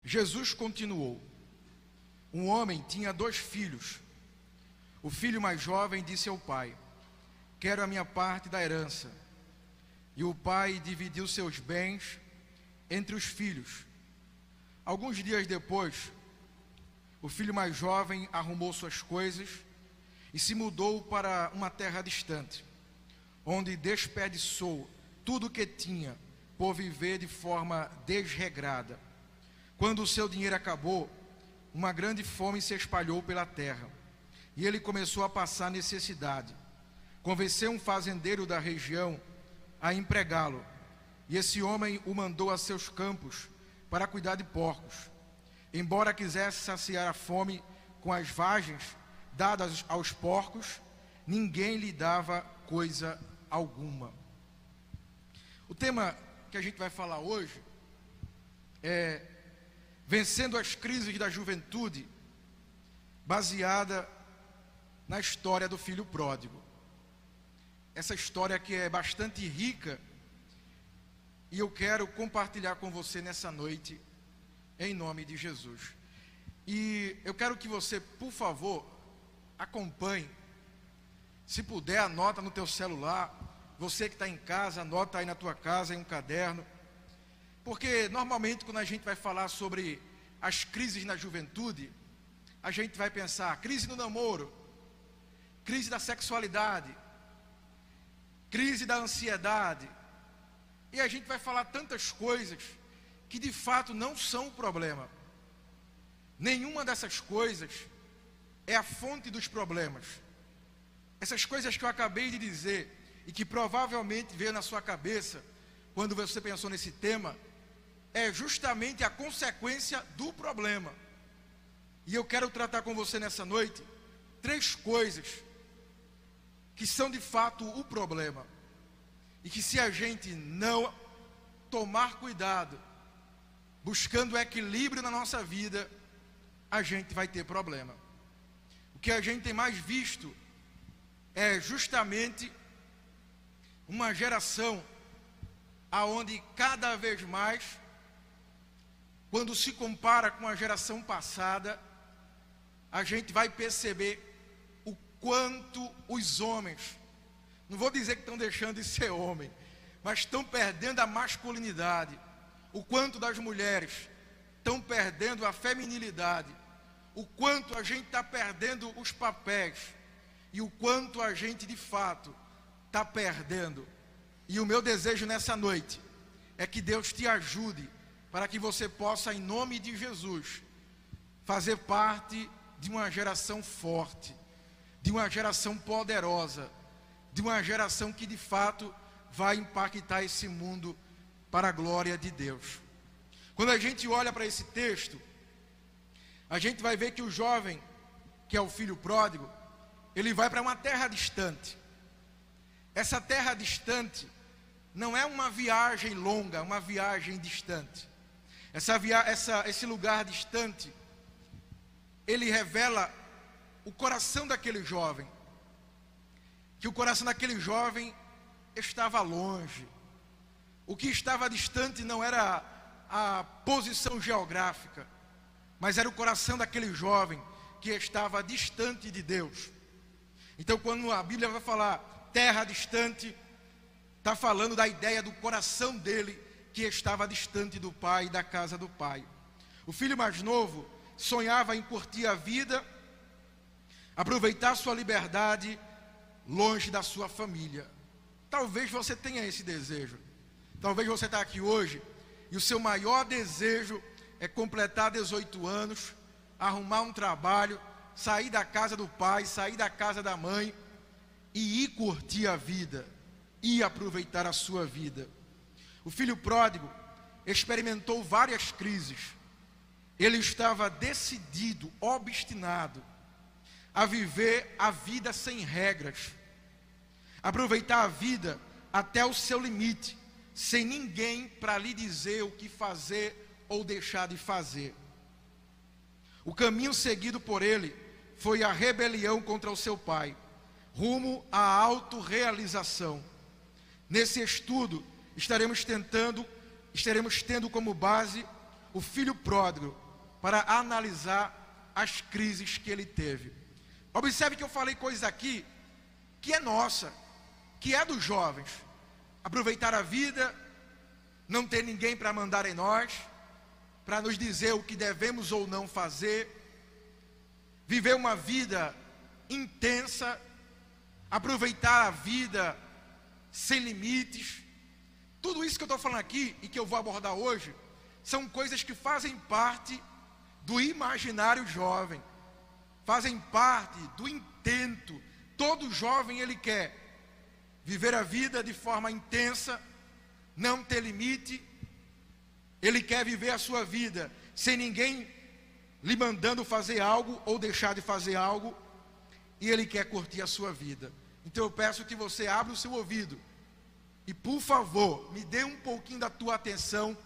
Jesus continuou: um homem tinha 2 filhos. O filho mais jovem disse ao pai: quero a minha parte da herança. E o pai dividiu seus bens entre os filhos. Alguns dias depois, o filho mais jovem arrumou suas coisas e se mudou para uma terra distante, onde desperdiçou tudo o que tinha por viver de forma desregrada. Quando o seu dinheiro acabou, uma grande fome se espalhou pela terra, e ele começou a passar necessidade. Convenceu um fazendeiro da região a empregá-lo, e esse homem o mandou a seus campos para cuidar de porcos. Embora quisesse saciar a fome com as vagens dadas aos porcos, ninguém lhe dava coisa alguma. O tema que a gente vai falar hoje é vencendo as crises da juventude, baseada na história do filho pródigo. Essa história que é bastante rica, e eu quero compartilhar com você nessa noite, em nome de Jesus. E eu quero que você, por favor, acompanhe. Se puder, anota no teu celular. Você que está em casa, anota aí na tua casa, em um caderno. Porque normalmente quando a gente vai falar sobre as crises na juventude, a gente vai pensar crise no namoro, crise da sexualidade, crise da ansiedade. E a gente vai falar tantas coisas que de fato não são o problema. Nenhuma dessas coisas é a fonte dos problemas. Essas coisas que eu acabei de dizer e que provavelmente veio na sua cabeça quando você pensou nesse tema, é justamente a consequência do problema. E eu quero tratar com você nessa noite 3 coisas que são de fato o problema, e que se a gente não tomar cuidado, buscando equilíbrio na nossa vida, a gente vai ter problema. O que a gente tem mais visto é justamente uma geração aonde cada vez mais, quando se compara com a geração passada, a gente vai perceber o quanto os homens, não vou dizer que estão deixando de ser homem, mas estão perdendo a masculinidade, o quanto das mulheres estão perdendo a feminilidade, o quanto a gente está perdendo os papéis, e o quanto a gente de fato está perdendo. E o meu desejo nessa noite é que Deus te ajude para que você possa, em nome de Jesus, fazer parte de uma geração forte, de uma geração poderosa, de uma geração que de fato vai impactar esse mundo para a glória de Deus. Quando a gente olha para esse texto, a gente vai ver que o jovem, que é o filho pródigo, ele vai para uma terra distante. Essa terra distante não é uma viagem longa, uma viagem distante. Esse lugar distante, ele revela o coração daquele jovem, que o coração daquele jovem estava longe. O que estava distante não era a posição geográfica, mas era o coração daquele jovem que estava distante de Deus. Então, quando a Bíblia vai falar terra distante, está falando da ideia do coração dele que estava distante do pai e da casa do pai. O filho mais novo sonhava em curtir a vida, aproveitar sua liberdade longe da sua família. Talvez você tenha esse desejo. Talvez você está aqui hoje e o seu maior desejo é completar 18 anos, arrumar um trabalho, sair da casa do pai, sair da casa da mãe e ir curtir a vida, e aproveitar a sua vida. O filho pródigo experimentou várias crises. Ele estava decidido, obstinado a viver a vida sem regras, aproveitar a vida até o seu limite, sem ninguém para lhe dizer o que fazer ou deixar de fazer. O caminho seguido por ele foi a rebelião contra o seu pai, rumo à autorrealização. Nesse estudo, estaremos tendo como base o filho pródigo para analisar as crises que ele teve. Observe que eu falei coisas aqui que é nossa, que é dos jovens. Aproveitar a vida, não ter ninguém para mandar em nós, para nos dizer o que devemos ou não fazer, viver uma vida intensa, aproveitar a vida sem limites. Tudo isso que eu estou falando aqui e que eu vou abordar hoje são coisas que fazem parte do imaginário jovem, fazem parte do intento. Todo jovem ele quer viver a vida de forma intensa, não ter limite. Ele quer viver a sua vida sem ninguém lhe mandando fazer algo ou deixar de fazer algo, e ele quer curtir a sua vida. Então eu peço que você abra o seu ouvido e, por favor, me dê um pouquinho da tua atenção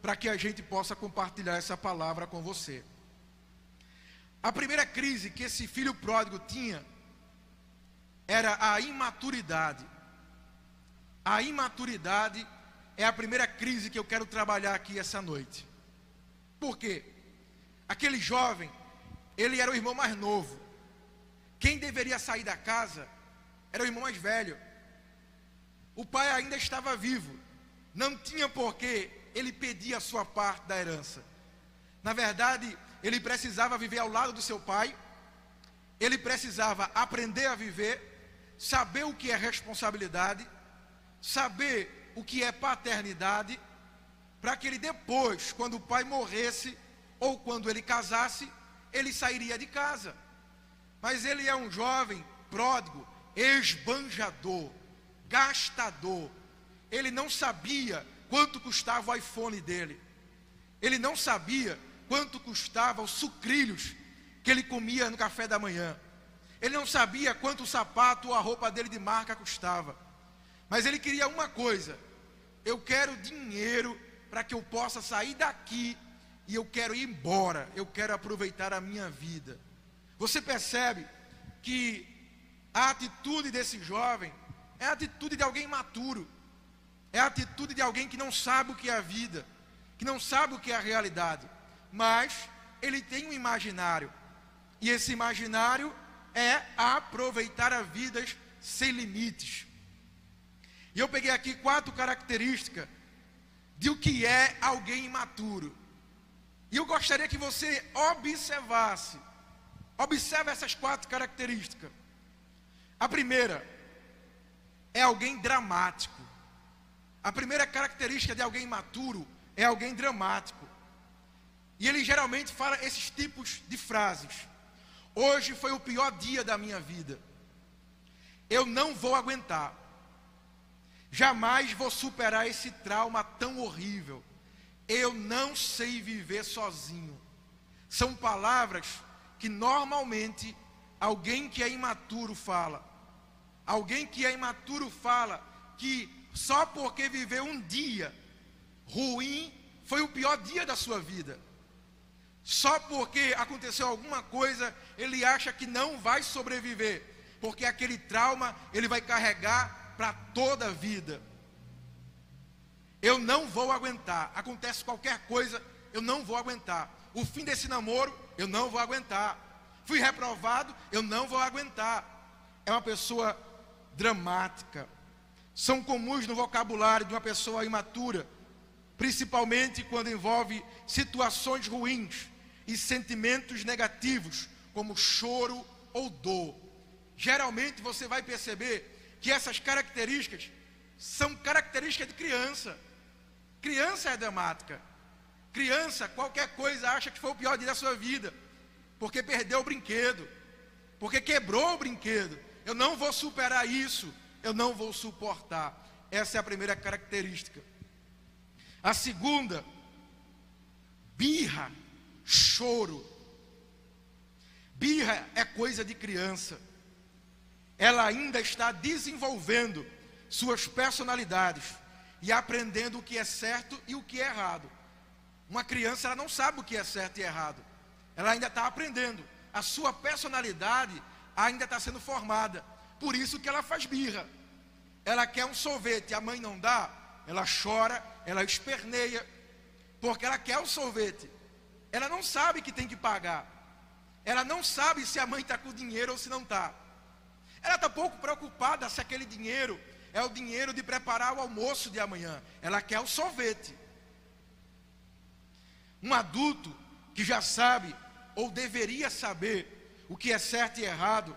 para que a gente possa compartilhar essa palavra com você. A primeira crise que esse filho pródigo tinha era a imaturidade. A imaturidade é a primeira crise que eu quero trabalhar aqui essa noite. Por quê? Aquele jovem, ele era o irmão mais novo. Quem deveria sair da casa era o irmão mais velho. O pai ainda estava vivo. Não tinha porquê ele pedir a sua parte da herança. Na verdade, ele precisava viver ao lado do seu pai. Ele precisava aprender a viver, saber o que é responsabilidade, saber o que é paternidade, para que ele depois, quando o pai morresse, ou quando ele casasse, ele sairia de casa. Mas ele é um jovem pródigo, esbanjador, gastador. Ele não sabia quanto custava o iPhone dele. Ele não sabia quanto custava os sucrilhos que ele comia no café da manhã. Ele não sabia quanto o sapato ou a roupa dele de marca custava. Mas ele queria uma coisa: eu quero dinheiro para que eu possa sair daqui e eu quero ir embora, eu quero aproveitar a minha vida. Você percebe que a atitude desse jovem é a atitude de alguém imaturo, é a atitude de alguém que não sabe o que é a vida, que não sabe o que é a realidade, mas ele tem um imaginário, e esse imaginário é aproveitar a vida sem limites. E eu peguei aqui 4 características de o que é alguém imaturo. E eu gostaria que você observe essas 4 características. A primeira é alguém dramático. A primeira característica de alguém imaturo é alguém dramático. E ele geralmente fala esses tipos de frases: hoje foi o pior dia da minha vida, eu não vou aguentar, jamais vou superar esse trauma tão horrível, eu não sei viver sozinho. São palavras que normalmente alguém que é imaturo fala. Alguém que é imaturo fala que só porque viveu um dia ruim foi o pior dia da sua vida. Só porque aconteceu alguma coisa, ele acha que não vai sobreviver, porque aquele trauma ele vai carregar para toda a vida. Eu não vou aguentar. Acontece qualquer coisa, eu não vou aguentar. O fim desse namoro, eu não vou aguentar. Fui reprovado, eu não vou aguentar. É uma pessoa dramática. São comuns no vocabulário de uma pessoa imatura, principalmente quando envolve situações ruins e sentimentos negativos, como choro ou dor. Geralmente você vai perceber que essas características são características de criança. Criança é dramática. Criança, qualquer coisa, acha que foi o pior dia da sua vida, porque perdeu o brinquedo, porque quebrou o brinquedo. Eu não vou superar isso, eu não vou suportar. Essa é a primeira característica. A segunda, birra, choro. Birra é coisa de criança. Ela ainda está desenvolvendo suas personalidades e aprendendo o que é certo e o que é errado. Uma criança, ela não sabe o que é certo e errado. Ela ainda está aprendendo. A sua personalidade ainda está sendo formada. Por isso que ela faz birra. Ela quer um sorvete, a mãe não dá, ela chora, ela esperneia, porque ela quer o sorvete. Ela não sabe que tem que pagar. Ela não sabe se a mãe está com dinheiro ou se não está. Ela está pouco preocupada se aquele dinheiro é o dinheiro de preparar o almoço de amanhã. Ela quer o sorvete. Um adulto que já sabe, ou deveria saber, o que é certo e errado,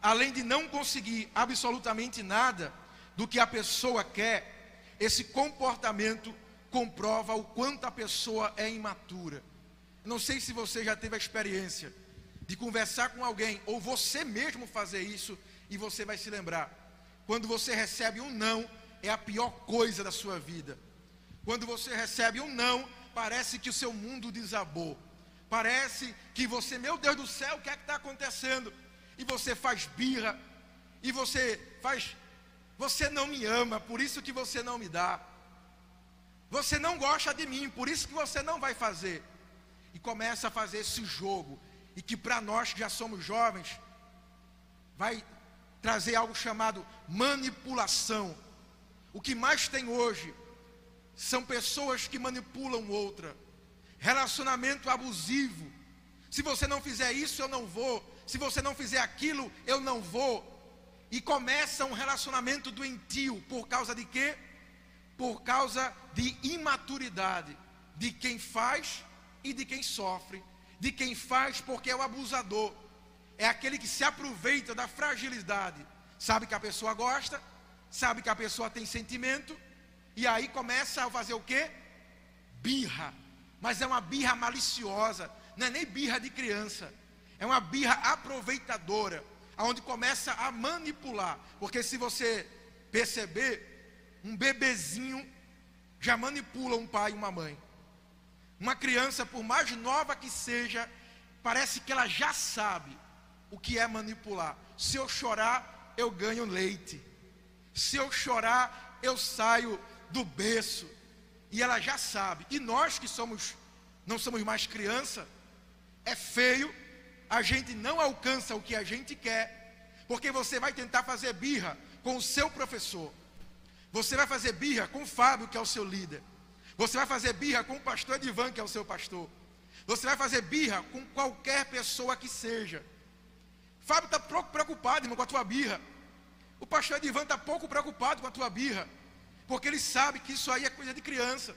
além de não conseguir absolutamente nada do que a pessoa quer, esse comportamento comprova o quanto a pessoa é imatura. Não sei se você já teve a experiência de conversar com alguém, ou você mesmo fazer isso, e você vai se lembrar. Quando você recebe um não, é a pior coisa da sua vida. Quando você recebe um não, parece que o seu mundo desabou. Parece que você, meu Deus do céu, o que é que está acontecendo? E você faz birra, e você não me ama, por isso que você não me dá. Você não gosta de mim, por isso que você não vai fazer. E começa a fazer esse jogo, e que para nós que já somos jovens, vai trazer algo chamado manipulação. O que mais tem hoje são pessoas que manipulam outra. Relacionamento abusivo. Se você não fizer isso, eu não vou. Se você não fizer aquilo, eu não vou. E começa um relacionamento doentio. Por causa de quê? Por causa de imaturidade. De quem faz e de quem sofre. De quem faz porque é o abusador. É aquele que se aproveita da fragilidade. Sabe que a pessoa gosta, sabe que a pessoa tem sentimento, e aí começa a fazer o quê? Birra. Mas é uma birra maliciosa, não é nem birra de criança. É uma birra aproveitadora, onde começa a manipular. Porque se você perceber, um bebezinho já manipula um pai e uma mãe. Uma criança, por mais nova que seja, parece que ela já sabe o que é manipular. Se eu chorar, eu ganho leite. Se eu chorar, eu saio do berço. E ela já sabe. E nós que não somos mais criança, é feio, a gente não alcança o que a gente quer, porque você vai tentar fazer birra com o seu professor. Você vai fazer birra com o Fábio, que é o seu líder. Você vai fazer birra com o pastor Edivan, que é o seu pastor. Você vai fazer birra com qualquer pessoa que seja. Fábio está pouco preocupado, irmão, com a tua birra. O pastor Edivan está pouco preocupado com a tua birra, porque ele sabe que isso aí é coisa de criança.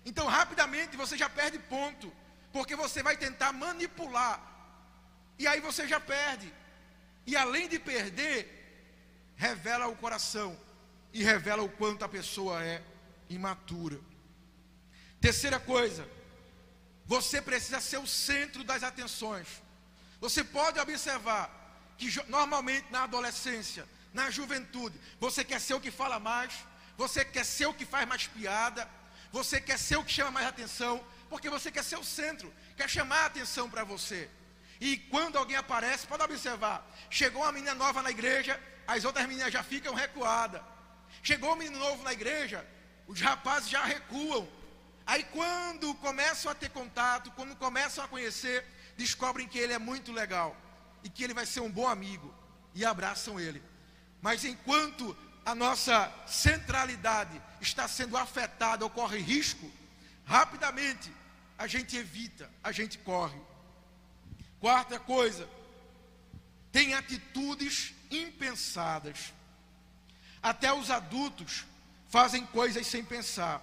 Então rapidamente você já perde ponto, porque você vai tentar manipular, e aí você já perde. E além de perder, revela o coração, e revela o quanto a pessoa é imatura. Terceira coisa, você precisa ser o centro das atenções. Você pode observar que normalmente na adolescência, na juventude, você quer ser o que fala mais, você quer ser o que faz mais piada, você quer ser o que chama mais atenção, porque você quer ser o centro, quer chamar a atenção para você. E quando alguém aparece, pode observar, chegou uma menina nova na igreja, as outras meninas já ficam recuadas. Chegou um menino novo na igreja, os rapazes já recuam. Aí quando começam a ter contato, quando começam a conhecer, descobrem que ele é muito legal e que ele vai ser um bom amigo e abraçam ele. Mas enquanto a nossa centralidade está sendo afetada ou corre risco, rapidamente a gente evita, a gente corre. Quarta coisa, tem atitudes impensadas. Até os adultos fazem coisas sem pensar,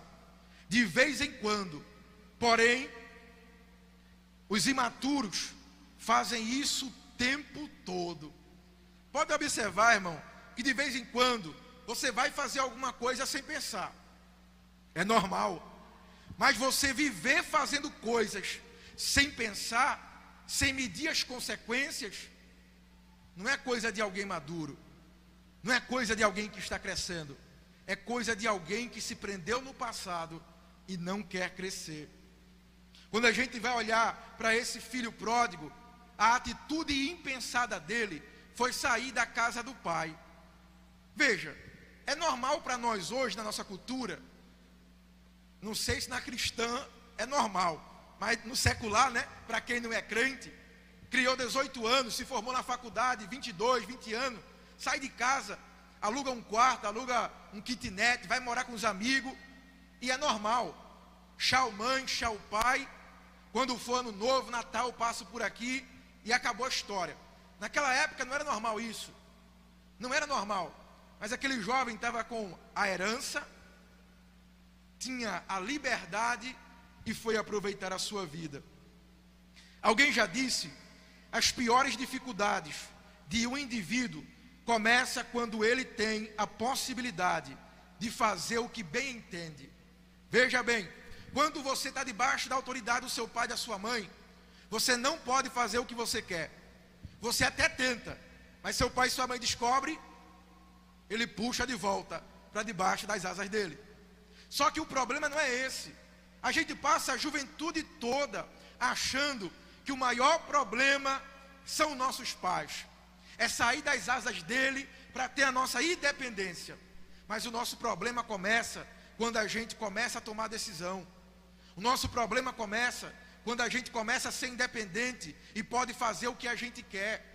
de vez em quando. Porém, os imaturos fazem isso o tempo todo. Pode observar, irmão, que de vez em quando você vai fazer alguma coisa sem pensar. É normal. Mas você viver fazendo coisas sem pensar, sem medir as consequências, não é coisa de alguém maduro. Não é coisa de alguém que está crescendo. É coisa de alguém que se prendeu no passado e não quer crescer. Quando a gente vai olhar para esse filho pródigo, a atitude impensada dele foi sair da casa do pai. Veja, é normal para nós hoje, na nossa cultura, não sei se na cristã é normal, mas no secular, né, para quem não é crente, criou 18 anos, se formou na faculdade, 22, 20 anos, sai de casa, aluga um quarto, aluga um kitnet, vai morar com os amigos, e é normal. tchau mãe, tchau pai, quando for ano novo, Natal, eu passo por aqui e acabou a história. Naquela época não era normal isso, não era normal, mas aquele jovem estava com a herança, tinha a liberdade e foi aproveitar a sua vida. Alguém já disse, as piores dificuldades de um indivíduo começa quando ele tem a possibilidade de fazer o que bem entende. Veja bem, quando você está debaixo da autoridade do seu pai e da sua mãe, você não pode fazer o que você quer. Você até tenta, mas seu pai e sua mãe descobrem, ele puxa de volta para debaixo das asas dele. Só que o problema não é esse. A gente passa a juventude toda achando que o maior problema são nossos pais. É sair das asas dele para ter a nossa independência. Mas o nosso problema começa quando a gente começa a tomar decisão. O nosso problema começa quando a gente começa a ser independente e pode fazer o que a gente quer.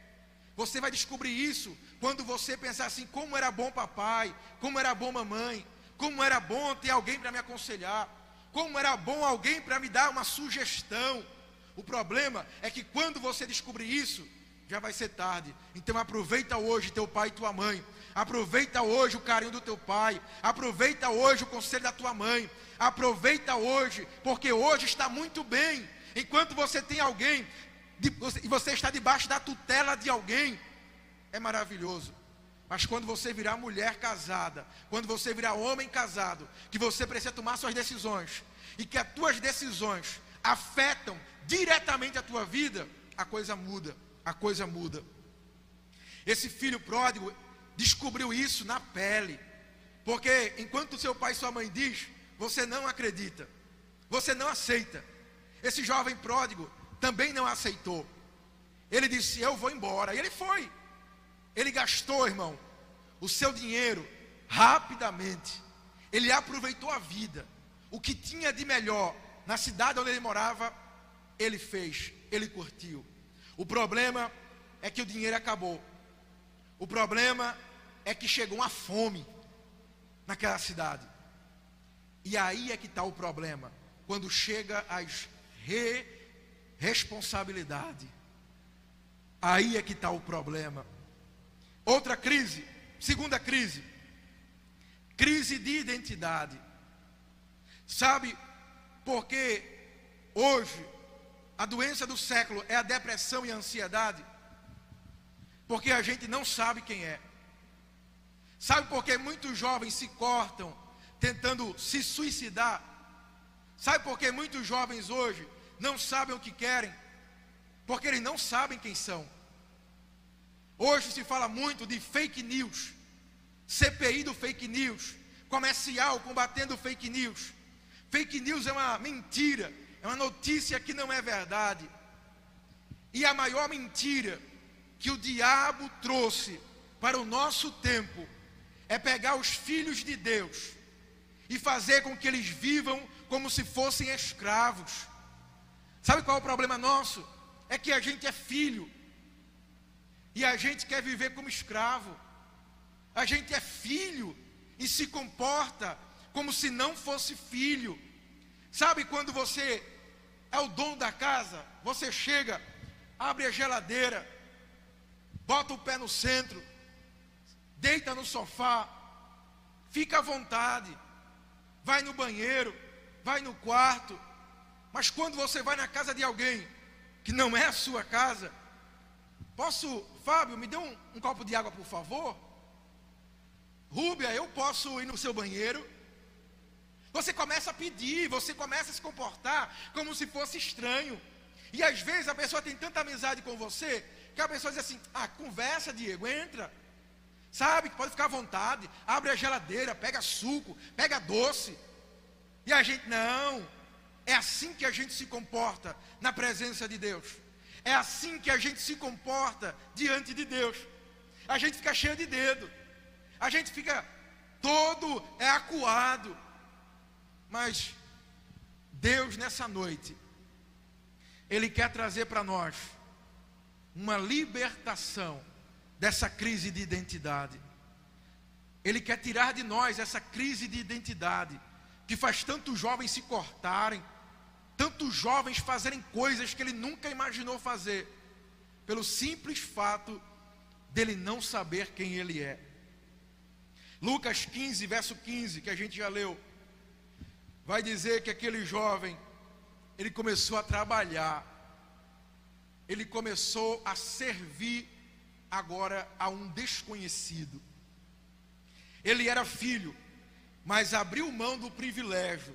Você vai descobrir isso quando você pensar assim, como era bom papai, como era bom mamãe, como era bom ter alguém para me aconselhar, como era bom alguém para me dar uma sugestão. O problema é que quando você descobrir isso, já vai ser tarde. Então aproveita hoje teu pai e tua mãe. Aproveita hoje o carinho do teu pai. Aproveita hoje o conselho da tua mãe. Aproveita hoje, porque hoje está muito bem. Enquanto você tem alguém e você está debaixo da tutela de alguém, é maravilhoso. Mas quando você virar mulher casada, quando você virar homem casado, que você precisa tomar suas decisões, e que as tuas decisões afetam diretamente a tua vida, a coisa muda, a coisa muda. Esse filho pródigo descobriu isso na pele, porque enquanto seu pai e sua mãe diz, você não acredita, você não aceita. Esse jovem pródigo também não aceitou. Ele disse, eu vou embora, e ele foi. Ele gastou, irmão, o seu dinheiro rapidamente. Ele aproveitou a vida. O que tinha de melhor na cidade onde ele morava, ele fez, ele curtiu. O problema é que o dinheiro acabou. O problema é que chegou uma fome naquela cidade. E aí é que está o problema. Quando chega as responsabilidade. Aí é que está o problema. Outra crise, segunda crise, crise de identidade. Sabe por que hoje a doença do século é a depressão e a ansiedade? Porque a gente não sabe quem é. Sabe por que muitos jovens se cortam tentando se suicidar? Sabe por que muitos jovens hoje não sabem o que querem? Porque eles não sabem quem são. Hoje se fala muito de fake news, CPI do fake news, comercial combatendo fake news. Fake news é uma mentira, é uma notícia que não é verdade. E a maior mentira que o diabo trouxe para o nosso tempo é pegar os filhos de Deus e fazer com que eles vivam como se fossem escravos. Sabe qual é o problema nosso? É que a gente é filho e a gente quer viver como escravo. A gente é filho e se comporta como se não fosse filho. Sabe quando você é o dono da casa, você chega, abre a geladeira, bota o pé no centro, deita no sofá, fica à vontade, vai no banheiro, vai no quarto. Mas quando você vai na casa de alguém que não é a sua casa, Fábio, me dê um copo de água, por favor? Rúbia, eu posso ir no seu banheiro? Você começa a pedir, você começa a se comportar como se fosse estranho. E às vezes a pessoa tem tanta amizade com você, que a pessoa diz assim, conversa, Diego, entra. Sabe, que pode ficar à vontade, abre a geladeira, pega suco, pega doce. E a gente, não. É assim que a gente se comporta na presença de Deus. É assim que a gente se comporta diante de Deus. A gente fica cheio de dedo. A gente fica todo acuado. Mas Deus nessa noite, Ele quer trazer para nós uma libertação dessa crise de identidade. Ele quer tirar de nós essa crise de identidade que faz tantos jovens se cortarem, tantos jovens fazerem coisas que ele nunca imaginou fazer, pelo simples fato dele não saber quem ele é. Lucas 15, verso 15, que a gente já leu, vai dizer que aquele jovem, ele começou a trabalhar, ele começou a servir agora a um desconhecido. Ele era filho, mas abriu mão do privilégio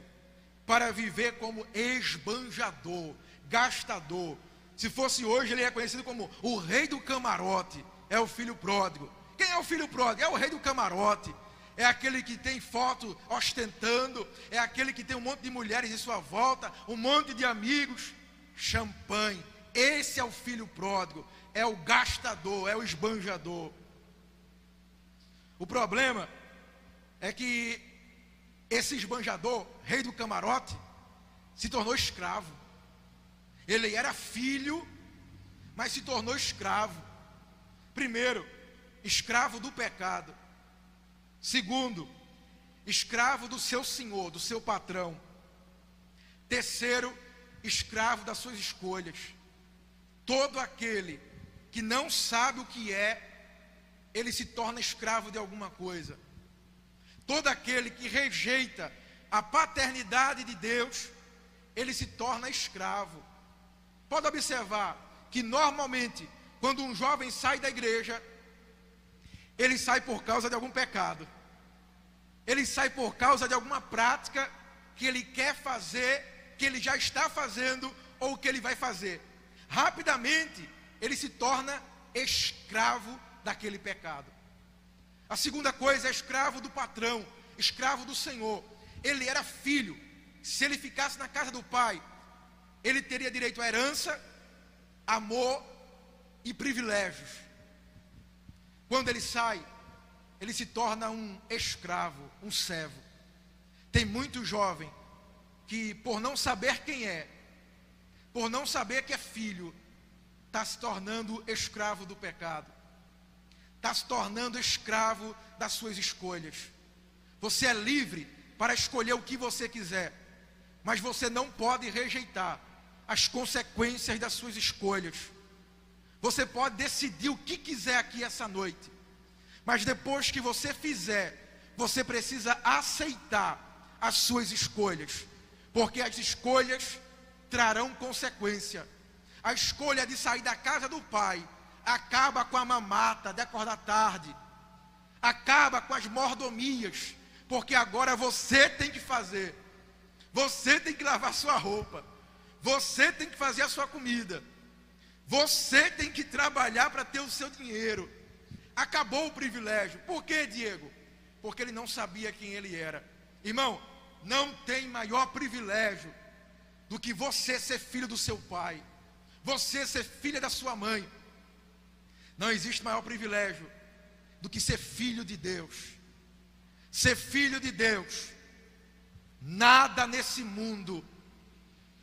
para viver como esbanjador, gastador. Se fosse hoje, ele é conhecido como o rei do camarote. É o filho pródigo. Quem é o filho pródigo? É o rei do camarote. É aquele que tem foto ostentando, é aquele que tem um monte de mulheres em sua volta, um monte de amigos, champanhe. Esse é o filho pródigo, é o gastador, é o esbanjador. O problema é que esse esbanjador, rei do camarote, se tornou escravo. Ele era filho, mas se tornou escravo. Primeiro, escravo do pecado. Segundo, escravo do seu senhor, do seu patrão. Terceiro, escravo das suas escolhas. Todo aquele que não sabe o que é, ele se torna escravo de alguma coisa. Todo aquele que rejeita a paternidade de Deus, ele se torna escravo. Pode observar que normalmente, quando um jovem sai da igreja, ele sai por causa de algum pecado. Ele sai por causa de alguma prática que ele quer fazer, que ele já está fazendo ou que ele vai fazer. Rapidamente, ele se torna escravo daquele pecado. A segunda coisa é escravo do patrão, escravo do Senhor. Ele era filho. Se ele ficasse na casa do pai, ele teria direito à herança, amor e privilégios. Quando ele sai, ele se torna um escravo, um servo. Tem muito jovem que, por não saber quem é, por não saber que é filho, está se tornando escravo do pecado, está se tornando escravo das suas escolhas. Você é livre para escolher o que você quiser, mas você não pode rejeitar as consequências das suas escolhas. Você pode decidir o que quiser aqui essa noite, mas depois que você fizer, você precisa aceitar as suas escolhas, porque as escolhas trarão consequência. A escolha de sair da casa do pai acaba com a mamata de acordar tarde, acaba com as mordomias, porque agora você tem que fazer, você tem que lavar sua roupa, você tem que fazer a sua comida, você tem que trabalhar para ter o seu dinheiro. Acabou o privilégio. Por quê, Diego? Porque ele não sabia quem ele era. Irmão, não tem maior privilégio do que você ser filho do seu pai, você ser filha da sua mãe. Não existe maior privilégio do que ser filho de Deus. Ser filho de Deus, nada nesse mundo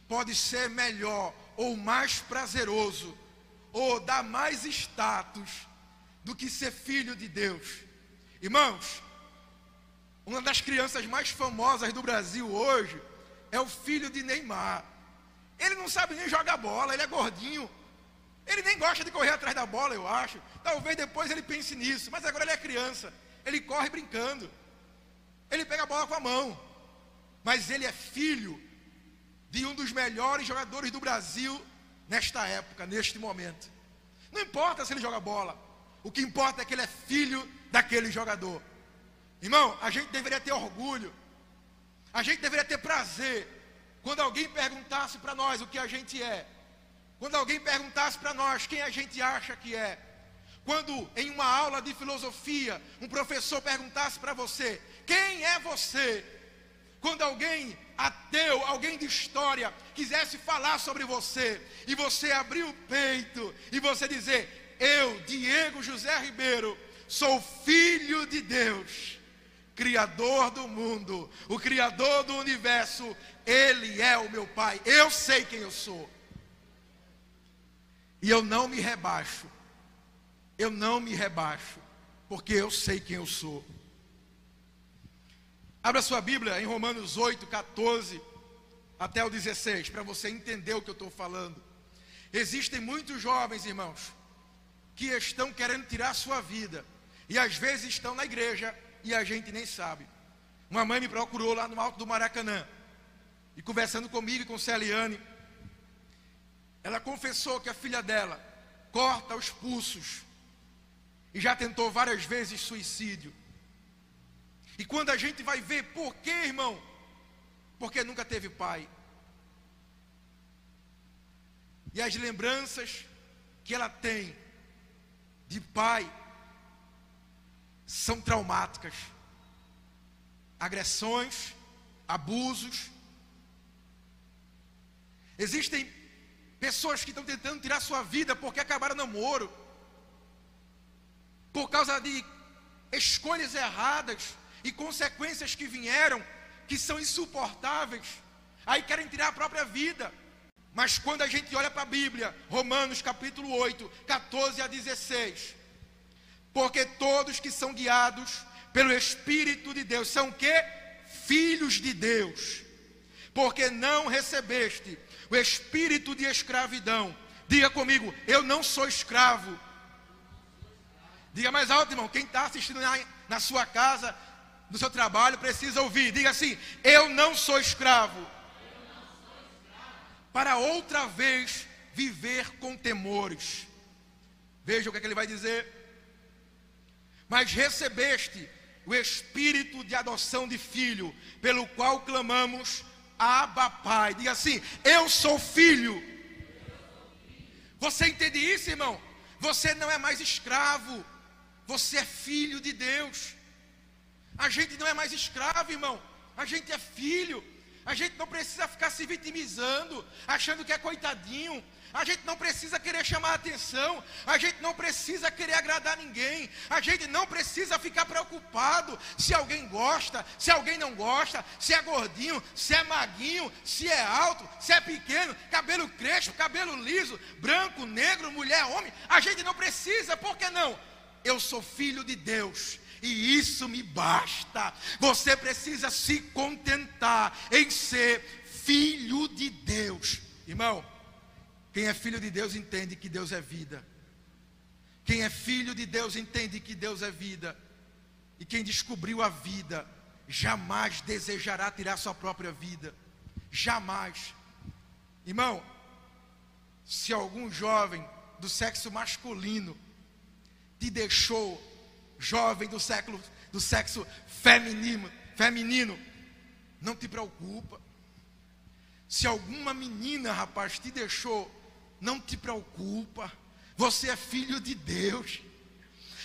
pode ser melhor ou mais prazeroso ou dar mais status do que ser filho de Deus. Irmãos, uma das crianças mais famosas do Brasil hoje é o filho de Neymar. Ele não sabe nem jogar bola, ele é gordinho, ele nem gosta de correr atrás da bola, eu acho. Talvez depois ele pense nisso, mas agora ele é criança, ele corre brincando, ele pega a bola com a mão, mas ele é filho de um dos melhores jogadores do Brasil nesta época, neste momento. Não importa se ele joga bola, o que importa é que ele é filho daquele jogador. Irmão, a gente deveria ter orgulho, a gente deveria ter prazer quando alguém perguntasse para nós o que a gente é, quando alguém perguntasse para nós quem a gente acha que é, quando em uma aula de filosofia um professor perguntasse para você quem é você, quando alguém ateu, alguém de história quisesse falar sobre você e você abrir o peito e você dizer: eu, Diego José Ribeiro, sou filho de Deus, Criador do mundo, o Criador do universo, Ele é o meu Pai, eu sei quem eu sou. E eu não me rebaixo, porque eu sei quem eu sou. Abra sua Bíblia em Romanos 8, 14 até o 16, para você entender o que eu estou falando. Existem muitos jovens, irmãos, que estão querendo tirar a sua vida, e às vezes estão na igreja e a gente nem sabe. Uma mãe me procurou lá no alto do Maracanã, e conversando comigo e com Celiane, ela confessou que a filha dela corta os pulsos e já tentou várias vezes suicídio. E quando a gente vai ver por quê, irmão? Porque nunca teve pai. E as lembranças que ela tem de pai são traumáticas. Agressões, abusos. Existem pessoas que estão tentando tirar sua vida porque acabaram namoro, por causa de escolhas erradas e consequências que vieram, que são insuportáveis. Aí querem tirar a própria vida. Mas quando a gente olha para a Bíblia, Romanos capítulo 8, 14 a 16, porque todos que são guiados pelo Espírito de Deus são o quê? Filhos de Deus. Porque não recebeste o espírito de escravidão. Diga comigo, eu não sou escravo. Diga mais alto, irmão. Quem está assistindo na sua casa, no seu trabalho, precisa ouvir. Diga assim, eu não sou escravo. Para outra vez viver com temores. Veja o que é que ele vai dizer. Mas recebeste o espírito de adoção de filho, pelo qual clamamos, Abba, Pai. Diga assim, eu sou filho. Você entende isso, irmão? Você não é mais escravo, você é filho de Deus. A gente não é mais escravo, irmão, a gente é filho. A gente não precisa ficar se vitimizando, achando que é coitadinho. A gente não precisa querer chamar a atenção. A gente não precisa querer agradar ninguém. A gente não precisa ficar preocupado se alguém gosta, se alguém não gosta, se é gordinho, se é maguinho, se é alto, se é pequeno, cabelo crespo, cabelo liso, branco, negro, mulher, homem. A gente não precisa, por que não? Eu sou filho de Deus e isso me basta. Você precisa se contentar em ser filho de Deus. Irmão, quem é filho de Deus entende que Deus é vida. Quem é filho de Deus entende que Deus é vida. E quem descobriu a vida jamais desejará tirar sua própria vida. Jamais. Irmão, se algum jovem do sexo masculino te deixou, jovem do sexo feminino, não te preocupa. Se alguma menina, rapaz, te deixou, não te preocupa. Você é filho de Deus.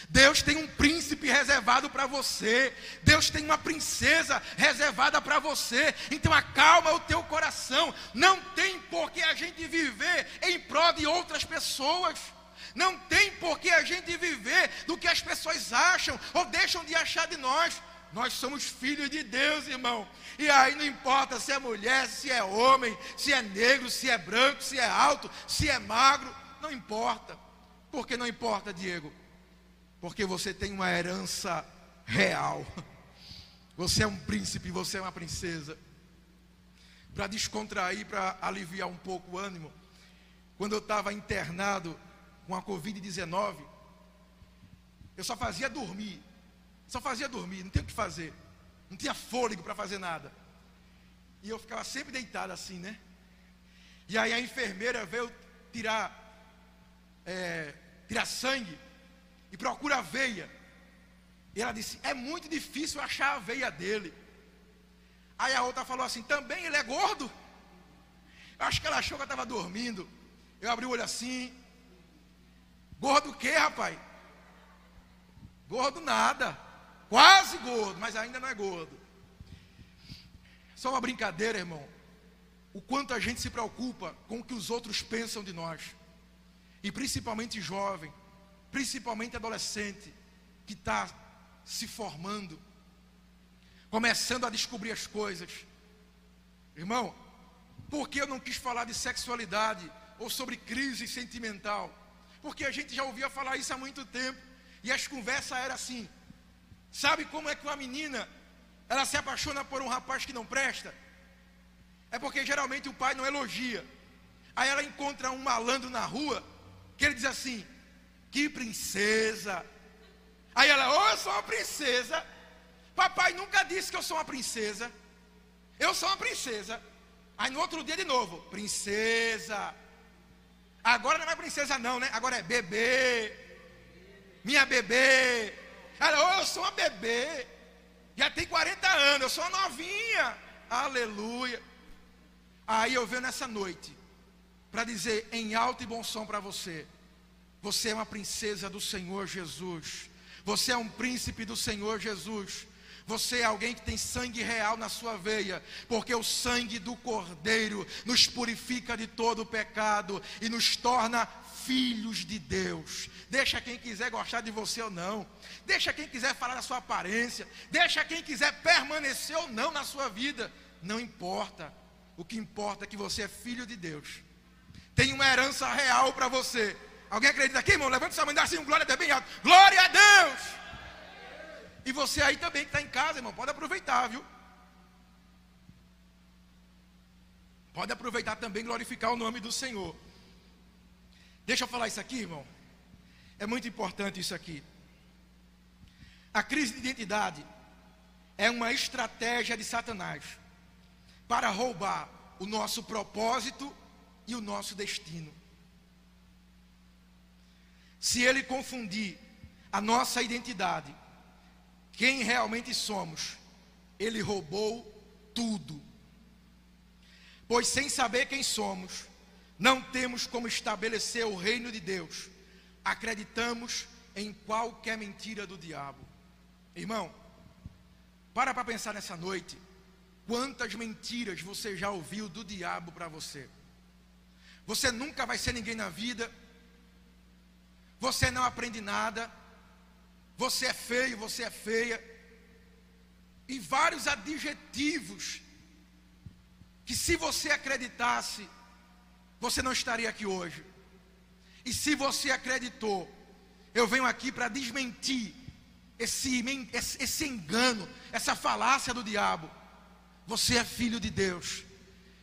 Deus tem um príncipe reservado para você. Deus tem uma princesa reservada para você. Então acalma o teu coração. Não tem por que a gente viver em prol de outras pessoas. Não tem por que a gente viver do que as pessoas acham ou deixam de achar de nós. Nós somos filhos de Deus, irmão. E aí não importa se é mulher, se é homem, se é negro, se é branco, se é alto, se é magro. Não importa. Por que não importa, Diego? Porque você tem uma herança real. Você é um príncipe, você é uma princesa. Para descontrair, para aliviar um pouco o ânimo, quando eu estava internado com a Covid-19, eu só fazia dormir, não tinha o que fazer, não tinha fôlego para fazer nada, e eu ficava sempre deitado assim, né? E aí a enfermeira veio tirar sangue, e procura a veia, e ela disse, é muito difícil achar a veia dele. Aí a outra falou assim, também ele é gordo? Eu acho que ela achou que eu estava dormindo. Eu abri o olho assim, gordo o quê, rapaz? Gordo nada, quase gordo, mas ainda não é gordo. Só uma brincadeira, irmão. O quanto a gente se preocupa com o que os outros pensam de nós. E principalmente jovem, principalmente adolescente, que está se formando, começando a descobrir as coisas. Irmão, por que eu não quis falar de sexualidade ou sobre crise sentimental? Porque a gente já ouvia falar isso há muito tempo, e as conversas eram assim. Sabe como é que uma menina ela se apaixona por um rapaz que não presta, é porque geralmente o pai não elogia. Aí ela encontra um malandro na rua, que ele diz assim: que princesa. Aí ela: oh, eu sou uma princesa. Papai nunca disse que eu sou uma princesa. Eu sou uma princesa. Aí no outro dia de novo: princesa. Agora não é princesa não, né? Agora é bebê. Minha bebê. Ela: oh, eu sou uma bebê. Já tem 40 anos, eu sou uma novinha. Aleluia. Aí eu venho nessa noite para dizer em alto e bom som para você: você é uma princesa do Senhor Jesus. Você é um príncipe do Senhor Jesus. Você é alguém que tem sangue real na sua veia, porque o sangue do Cordeiro nos purifica de todo o pecado e nos torna filhos de Deus. Deixa quem quiser gostar de você ou não, deixa quem quiser falar da sua aparência, deixa quem quiser permanecer ou não na sua vida, não importa. O que importa é que você é filho de Deus, tem uma herança real para você. Alguém acredita aqui, irmão? Levanta sua mão e dá assim um glória até bem alto. Glória a Deus! E você aí também que está em casa, irmão, pode aproveitar, viu? Pode aproveitar também, glorificar o nome do Senhor. Deixa eu falar isso aqui, irmão. É muito importante isso aqui. A crise de identidade é uma estratégia de Satanás para roubar o nosso propósito e o nosso destino. Se ele confundir a nossa identidade, quem realmente somos, ele roubou tudo. Pois sem saber quem somos, não temos como estabelecer o reino de Deus. Acreditamos em qualquer mentira do diabo. Irmão, para pensar nessa noite. Quantas mentiras você já ouviu do diabo para você? Você nunca vai ser ninguém na vida. Você não aprende nada. Você é feio, você é feia. E vários adjetivos que, se você acreditasse, você não estaria aqui hoje. E se você acreditou, eu venho aqui para desmentir esse engano, essa falácia do diabo. Você é filho de Deus.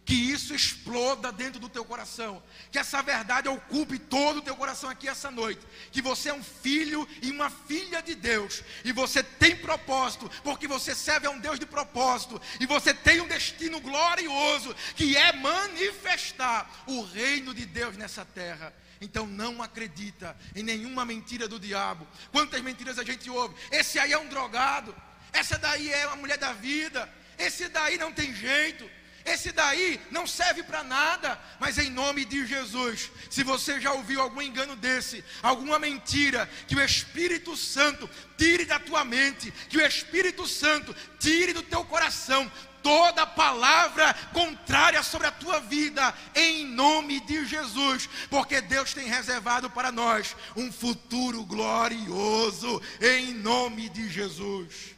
Que isso exploda dentro do teu coração, que essa verdade ocupe todo o teu coração aqui essa noite, que você é um filho e uma filha de Deus, e você tem propósito, porque você serve a um Deus de propósito, e você tem um destino glorioso, que é manifestar o reino de Deus nessa terra. Então não acredita em nenhuma mentira do diabo. Quantas mentiras a gente ouve? Esse aí é um drogado, essa daí é uma mulher da vida, esse daí não tem jeito, esse daí não serve para nada. Mas em nome de Jesus, se você já ouviu algum engano desse, alguma mentira, que o Espírito Santo tire da tua mente, que o Espírito Santo tire do teu coração toda palavra contrária sobre a tua vida, em nome de Jesus, porque Deus tem reservado para nós um futuro glorioso, em nome de Jesus.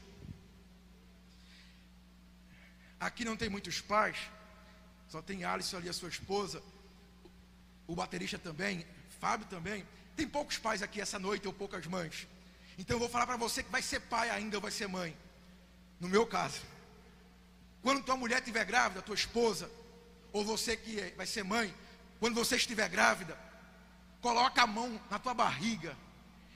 Aqui não tem muitos pais, só tem Alisson ali, a sua esposa, o baterista também, Fábio também. Tem poucos pais aqui essa noite, ou poucas mães. Então eu vou falar para você que vai ser pai ainda, ou vai ser mãe. No meu caso, quando tua mulher estiver grávida, tua esposa, ou você que vai ser mãe, quando você estiver grávida, coloca a mão na tua barriga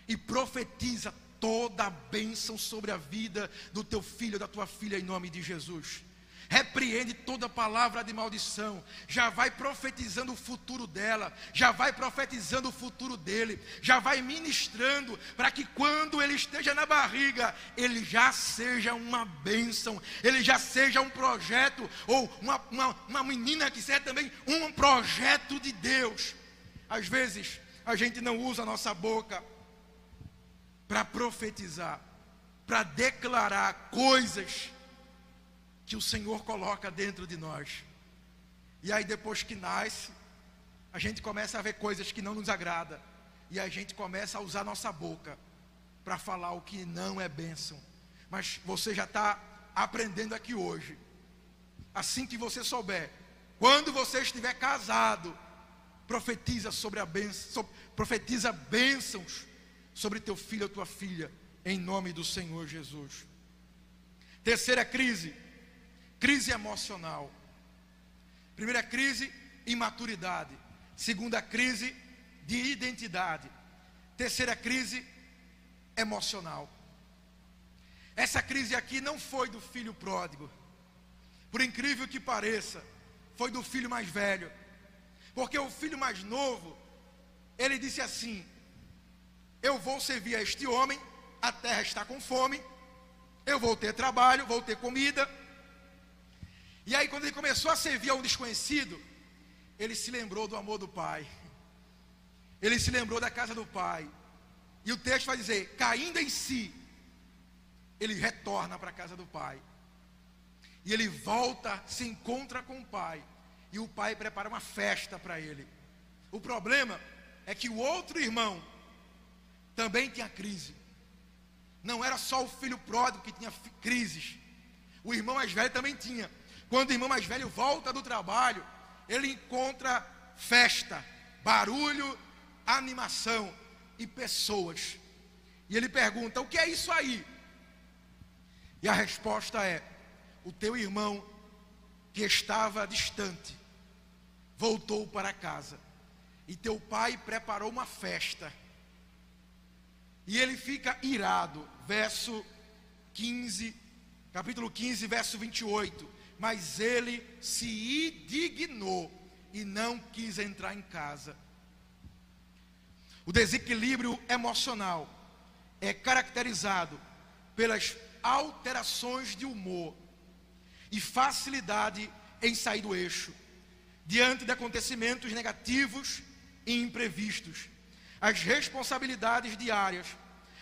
e profetiza toda a bênção sobre a vida do teu filho, da tua filha, em nome de Jesus. Repreende toda palavra de maldição. Já vai profetizando o futuro dela, já vai profetizando o futuro dele, já vai ministrando para que quando ele esteja na barriga, ele já seja uma bênção, ele já seja um projeto, ou uma menina que seja também um projeto de Deus. Às vezes a gente não usa a nossa boca para profetizar, para declarar coisas que o Senhor coloca dentro de nós. E aí depois que nasce, a gente começa a ver coisas que não nos agradam, e a gente começa a usar nossa boca para falar o que não é bênção. Mas você já está aprendendo aqui hoje. Assim que você souber, quando você estiver casado, profetiza sobre a bênção, profetiza bênçãos sobre teu filho ou tua filha, em nome do Senhor Jesus. Terceira crise, crise emocional. Primeira crise, imaturidade. Segunda crise, de identidade. Terceira crise, emocional. Essa crise aqui não foi do filho pródigo, por incrível que pareça, foi do filho mais velho. Porque o filho mais novo, ele disse assim: eu vou servir a este homem, a terra está com fome, eu vou ter trabalho, vou ter comida. E aí quando ele começou a servir a um desconhecido, ele se lembrou do amor do pai, ele se lembrou da casa do pai. E o texto vai dizer, caindo em si, ele retorna para a casa do pai. E ele volta, se encontra com o pai. E o pai prepara uma festa para ele. O problema é que o outro irmão também tinha crise. Não era só o filho pródigo que tinha crises. O irmão mais velho também tinha. Quando o irmão mais velho volta do trabalho, ele encontra festa, barulho, animação e pessoas. E ele pergunta, o que é isso aí? E a resposta é, o teu irmão que estava distante voltou para casa, e teu pai preparou uma festa. E ele fica irado, verso 15, capítulo 15, verso 28. Mas ele se indignou e não quis entrar em casa. O desequilíbrio emocional é caracterizado pelas alterações de humor e facilidade em sair do eixo, diante de acontecimentos negativos e imprevistos. As responsabilidades diárias,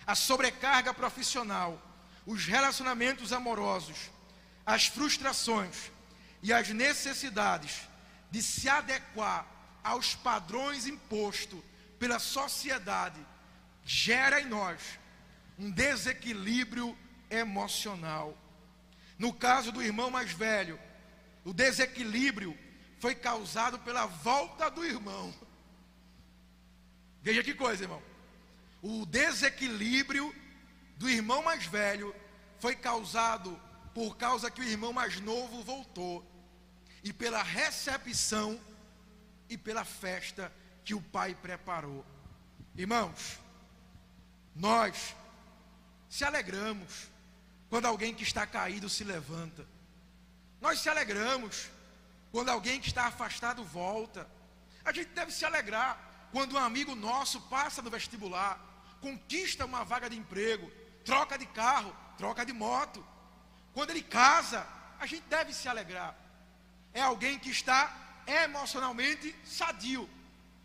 a sobrecarga profissional, os relacionamentos amorosos, as frustrações e as necessidades de se adequar aos padrões impostos pela sociedade, gera em nós um desequilíbrio emocional. No caso do irmão mais velho, o desequilíbrio foi causado pela volta do irmão. Veja que coisa, irmão. O desequilíbrio do irmão mais velho foi causado por causa que o irmão mais novo voltou, e pela recepção e pela festa que o pai preparou. Irmãos, nós se alegramos quando alguém que está caído se levanta. Nós se alegramos quando alguém que está afastado volta. A gente deve se alegrar quando um amigo nosso passa no vestibular, conquista uma vaga de emprego, troca de carro, troca de moto. Quando ele casa, a gente deve se alegrar. É alguém que está emocionalmente sadio.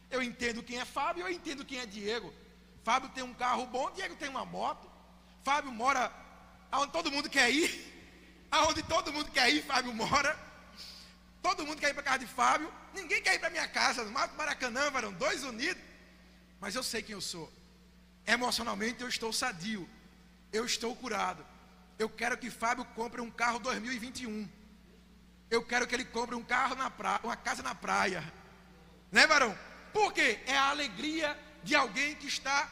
Eu entendo quem é Fábio, eu entendo quem é Diego. Fábio tem um carro bom, Diego tem uma moto. Fábio mora aonde todo mundo quer ir. Aonde todo mundo quer ir, Fábio mora. Todo mundo quer ir para a casa de Fábio. Ninguém quer ir para minha casa, no Mato Maracanã, varão, dois unidos. Mas eu sei quem eu sou. Emocionalmente eu estou sadio. Eu estou curado. Eu quero que Fábio compre um carro 2021. Eu quero que ele compre um carro na praia, uma casa na praia. Né, varão? Por quê? É a alegria de alguém que está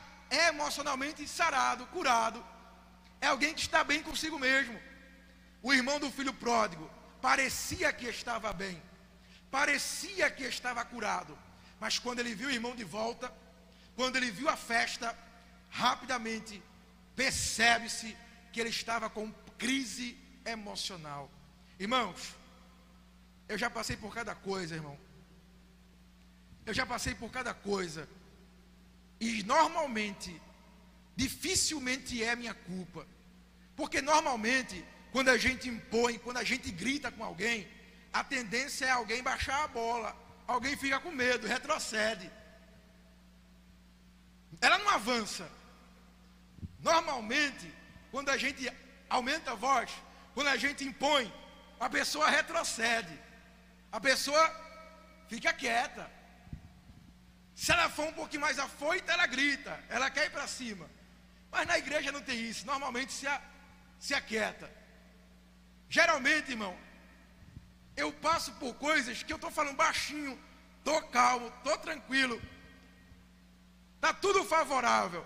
emocionalmente sarado, curado. É alguém que está bem consigo mesmo. O irmão do filho pródigo parecia que estava bem, parecia que estava curado, mas quando ele viu o irmão de volta, quando ele viu a festa, rapidamente percebe-se que ele estava com crise emocional. Irmãos, eu já passei por cada coisa, irmão. Eu já passei por cada coisa. E normalmente, dificilmente é minha culpa. Porque normalmente, quando a gente impõe, quando a gente grita com alguém, a tendência é alguém baixar a bola. Alguém fica com medo, retrocede. Ela não avança. Normalmente, quando a gente aumenta a voz, quando a gente impõe, a pessoa retrocede. A pessoa fica quieta. Se ela for um pouquinho mais afoita, ela grita, ela quer ir para cima. Mas na igreja não tem isso, normalmente se aquieta. Geralmente, irmão, eu passo por coisas que eu estou falando baixinho, estou calmo, estou tranquilo, está tudo favorável,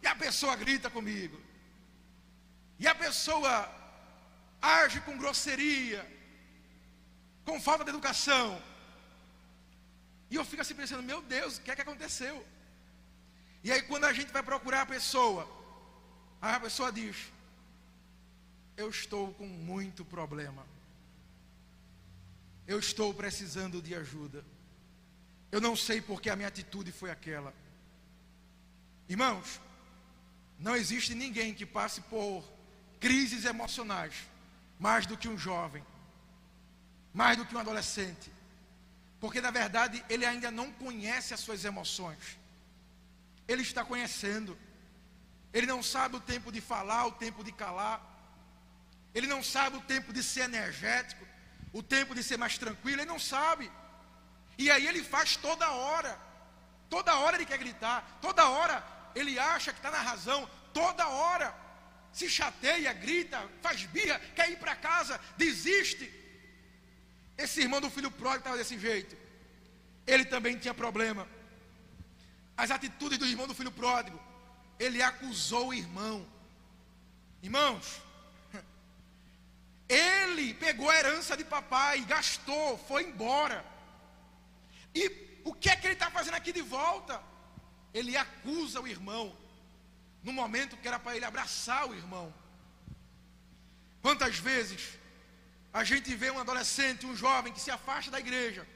e a pessoa grita comigo, e a pessoa age com grosseria, com falta de educação. E eu fico assim pensando, meu Deus, o que é que aconteceu? E aí quando a gente vai procurar a pessoa, aí a pessoa diz, eu estou com muito problema. Eu estou precisando de ajuda. Eu não sei porque a minha atitude foi aquela. Irmãos, não existe ninguém que passe por crises emocionais mais do que um jovem, mais do que um adolescente, porque na verdade ele ainda não conhece as suas emoções. Ele está conhecendo. Ele não sabe o tempo de falar, o tempo de calar. Ele não sabe o tempo de ser energético, o tempo de ser mais tranquilo. Ele não sabe. E aí ele faz toda hora. Toda hora ele quer gritar. Toda hora ele acha que está na razão. Toda hora se chateia, grita, faz birra, quer ir para casa, desiste. Esse irmão do filho pródigo estava desse jeito. Ele também tinha problema. As atitudes do irmão do filho pródigo, ele acusou o irmão. Irmãos, ele pegou a herança de papai, gastou, foi embora. E o que é que ele está fazendo aqui de volta? Ele acusa o irmão, no momento que era para ele abraçar o irmão. Quantas vezes a gente vê um adolescente, um jovem que se afasta da igreja,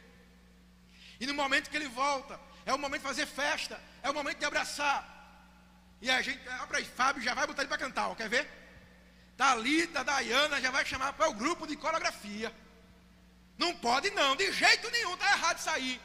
e no momento que ele volta, é o momento de fazer festa, é o momento de abraçar. E a gente, olha aí, Fábio já vai botar ele para cantar, ó, quer ver? Thalita, Dayana já vai chamar para o grupo de coreografia. Não pode não, de jeito nenhum, está errado isso aí.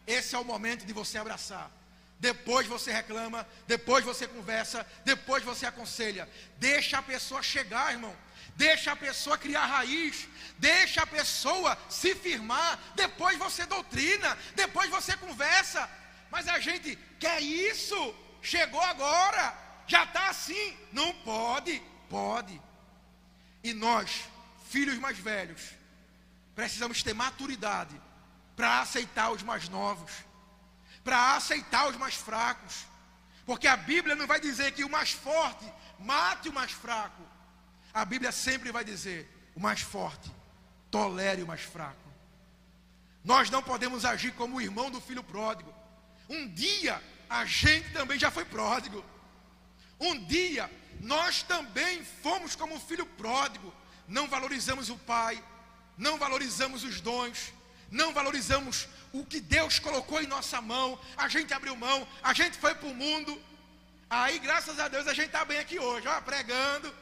Esse é o momento de você abraçar. Depois você reclama, depois você conversa, depois você aconselha. Deixa a pessoa chegar, irmão. Deixa a pessoa criar raiz. Deixa a pessoa se firmar. Depois você doutrina, depois você conversa. Mas a gente quer isso. Chegou agora, já está assim. Não pode, pode. E nós, filhos mais velhos, precisamos ter maturidade para aceitar os mais novos, para aceitar os mais fracos, porque a Bíblia não vai dizer que o mais forte mate o mais fraco. A Bíblia sempre vai dizer, o mais forte tolere o mais fraco. Nós não podemos agir como o irmão do filho pródigo. Um dia a gente também já foi pródigo. Um dia nós também fomos como o filho pródigo. Não valorizamos o pai, não valorizamos os dons, não valorizamos o que Deus colocou em nossa mão. A gente abriu mão, a gente foi para o mundo. Aí graças a Deus a gente está bem aqui hoje, ó, pregando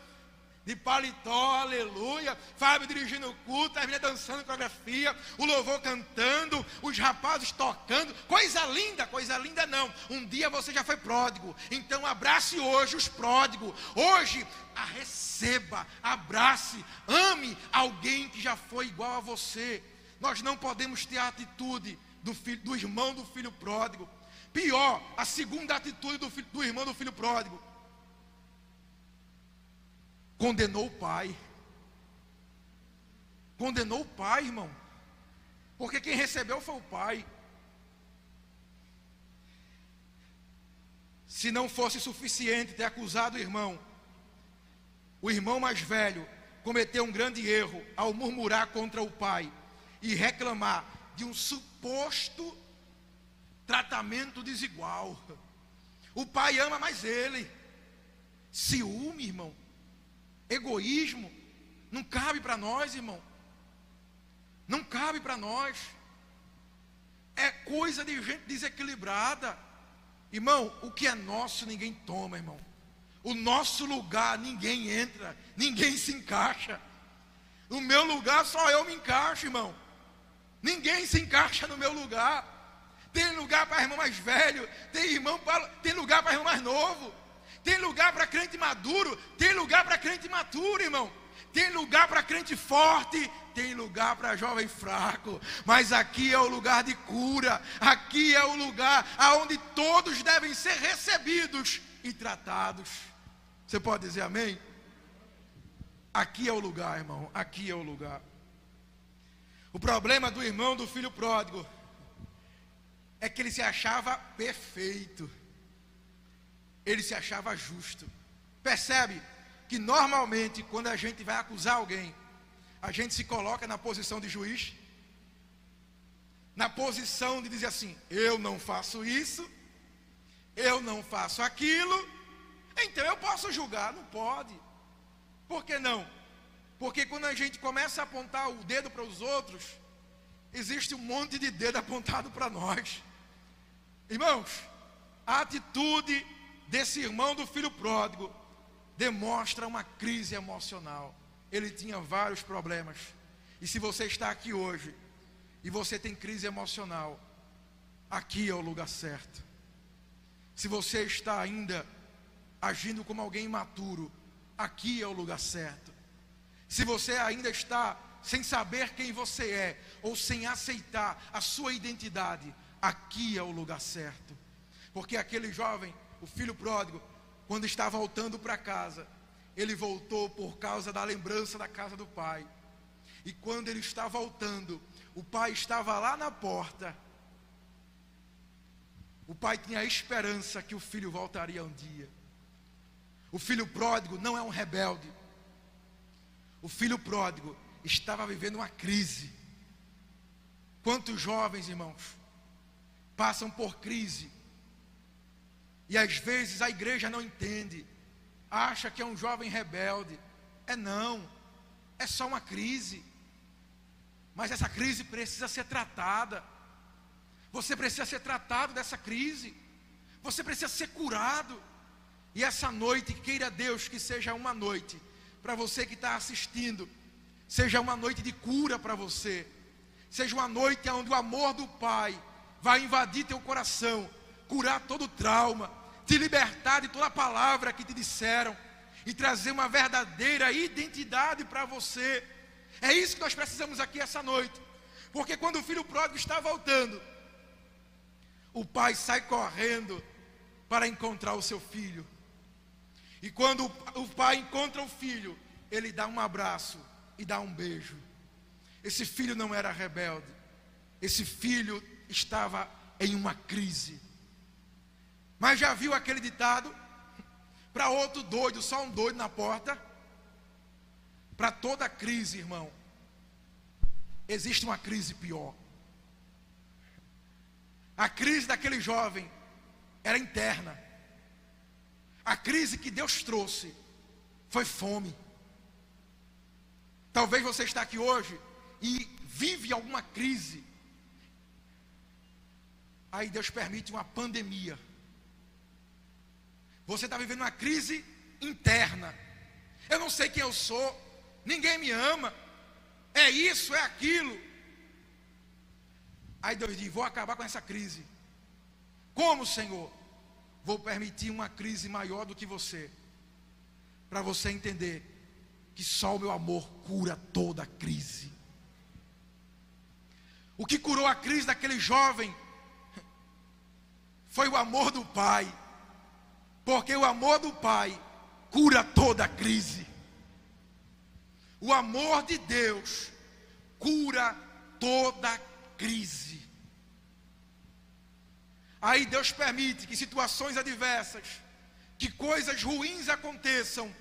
de paletó, aleluia, Fábio dirigindo o culto, as meninas dançando coreografia, o louvor cantando, os rapazes tocando, coisa linda não. Um dia você já foi pródigo, então abrace hoje os pródigos. Hoje receba, abrace, ame alguém que já foi igual a você. Nós não podemos ter a atitude do irmão do filho pródigo. Pior, a segunda atitude do irmão do filho pródigo: condenou o pai. Condenou o pai, irmão. Porque quem recebeu foi o pai. Se não fosse suficiente ter acusado o irmão mais velho cometeu um grande erro ao murmurar contra o pai e reclamar de um suposto tratamento desigual. O pai ama mais ele. Ciúme, irmão, egoísmo, não cabe para nós, irmão. Não cabe para nós. É coisa de gente desequilibrada. Irmão, o que é nosso ninguém toma, irmão. O nosso lugar ninguém entra, ninguém se encaixa. No meu lugar só eu me encaixo, irmão. Ninguém se encaixa no meu lugar. Tem lugar para irmão mais velho, tem lugar para irmão mais novo, tem lugar para crente maduro, tem lugar para crente imaturo, irmão. Tem lugar para crente forte, tem lugar para jovem fraco. Mas aqui é o lugar de cura. Aqui é o lugar aonde todos devem ser recebidos e tratados. Você pode dizer amém? Aqui é o lugar, irmão. Aqui é o lugar. O problema do irmão do filho pródigo é que ele se achava perfeito. Ele se achava justo. Percebe? que normalmente quando a gente vai acusar alguém, a gente se coloca na posição de juiz, na posição de dizer assim: eu não faço isso, eu não faço aquilo, então eu posso julgar. Não pode. Por que não? Porque quando a gente começa a apontar o dedo para os outros, existe um monte de dedo apontado para nós. Irmãos, a atitude desse irmão do filho pródigo demonstra uma crise emocional. Ele tinha vários problemas. E se você está aqui hoje e você tem crise emocional, aqui é o lugar certo. Se você está ainda agindo como alguém imaturo, aqui é o lugar certo. Se você ainda está sem saber quem você é, ou sem aceitar a sua identidade, aqui é o lugar certo. Porque aquele jovem, o filho pródigo, quando está voltando para casa, ele voltou por causa da lembrança da casa do pai. E quando ele está voltando, o pai estava lá na porta. O pai tinha a esperança que o filho voltaria um dia. O filho pródigo não é um rebelde. O filho pródigo estava vivendo uma crise. Quantos jovens, irmãos, passam por crise, e às vezes a igreja não entende, acha que é um jovem rebelde. Não, é só uma crise. Mas essa crise precisa ser tratada. Você precisa ser tratado dessa crise. Você precisa ser curado. E essa noite, queira Deus que seja uma noite, para você que está assistindo, seja uma noite de cura para você. Seja uma noite onde o amor do Pai vai invadir teu coração, curar todo o trauma, te libertar de toda a palavra que te disseram e trazer uma verdadeira identidade para você. É isso que nós precisamos aqui essa noite. Porque quando o filho pródigo está voltando, o pai sai correndo para encontrar o seu filho. E quando o pai encontra o filho, ele dá um abraço e dá um beijo. Esse filho não era rebelde. Esse filho estava em uma crise. Mas já viu aquele ditado? Para outro doido, só um doido na porta. Para toda crise, irmão, existe uma crise pior. A crise daquele jovem era interna. A crise que Deus trouxe foi fome. Talvez você está aqui hoje e vive alguma crise. Aí Deus permite uma pandemia. Você está vivendo uma crise interna. Eu não sei quem eu sou, ninguém me ama, é isso, é aquilo. Aí Deus diz: vou acabar com essa crise. Como, Senhor? Vou permitir uma crise maior do que você, para você entender que só o meu amor cura toda crise. O que curou a crise daquele jovem foi o amor do Pai. Porque o amor do Pai cura toda crise. O amor de Deus cura toda crise. Aí Deus permite que situações adversas, que coisas ruins aconteçam,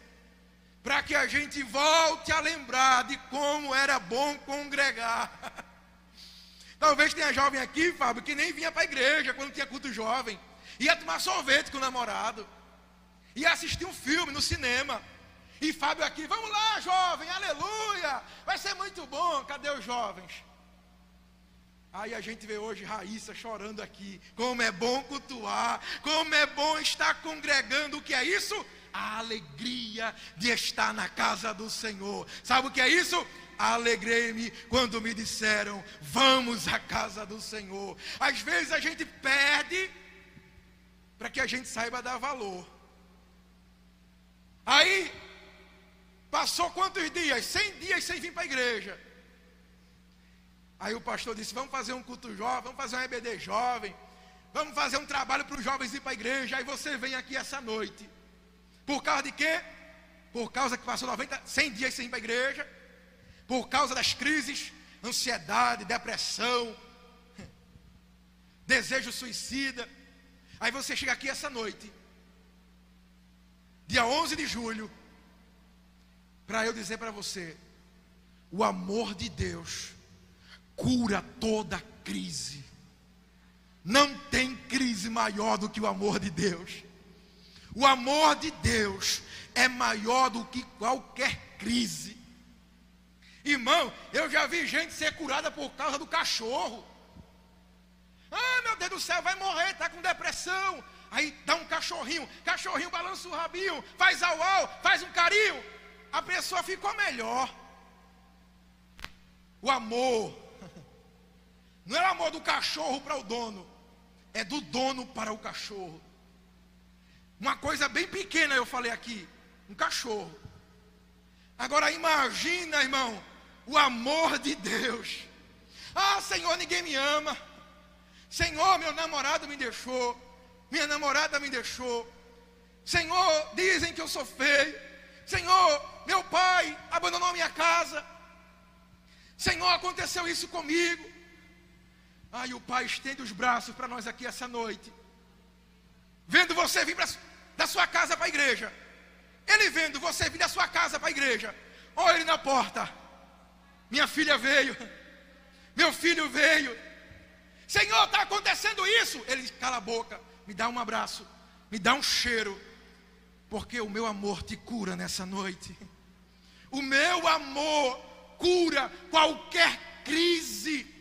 para que a gente volte a lembrar de como era bom congregar. Talvez tenha jovem aqui, Fábio, que nem vinha para a igreja quando tinha culto jovem. Ia tomar sorvete com o namorado. Ia assistir um filme no cinema. E Fábio aqui: vamos lá, jovem, aleluia, vai ser muito bom. Cadê os jovens? Aí a gente vê hoje Raíssa chorando aqui. Como é bom cultuar, como é bom estar congregando. O que é isso? A alegria de estar na casa do Senhor. Sabe o que é isso? Alegrei-me quando me disseram: vamos à casa do Senhor. Às vezes a gente perde para que a gente saiba dar valor. Aí passou quantos dias? 100 dias sem vir para a igreja. Aí o pastor disse: vamos fazer um culto jovem, vamos fazer um EBD jovem, vamos fazer um trabalho para os jovens ir para a igreja. Aí você vem aqui essa noite. Por causa de quê? Por causa que passou 100 dias sem ir para a igreja. Por causa das crises, ansiedade, depressão, desejo suicida. Aí você chega aqui essa noite, dia 11 de julho, para eu dizer para você: o amor de Deus cura toda crise. Não tem crise maior do que o amor de Deus. O amor de Deus é maior do que qualquer crise. Irmão, eu já vi gente ser curada por causa do cachorro. Ah, meu Deus do céu, vai morrer, está com depressão. Aí dá um cachorrinho balança o rabinho, faz au-au, faz um carinho, a pessoa ficou melhor. O amor não é o amor do cachorro para o dono, é do dono para o cachorro. Uma coisa bem pequena eu falei aqui, um cachorro. Agora imagina, irmão, o amor de Deus. Ah, Senhor, ninguém me ama. Senhor, meu namorado me deixou, minha namorada me deixou. Senhor, dizem que eu sou feio. Senhor, meu pai abandonou minha casa. Senhor, aconteceu isso comigo. Aí o pai estende os braços para nós aqui essa noite, vendo você vir da sua casa para a igreja. Ele vendo você vir da sua casa para a igreja, olha ele na porta: minha filha veio, meu filho veio. Senhor, está acontecendo isso. Ele: cala a boca, me dá um abraço, me dá um cheiro, porque o meu amor te cura nessa noite. O meu amor cura qualquer crise.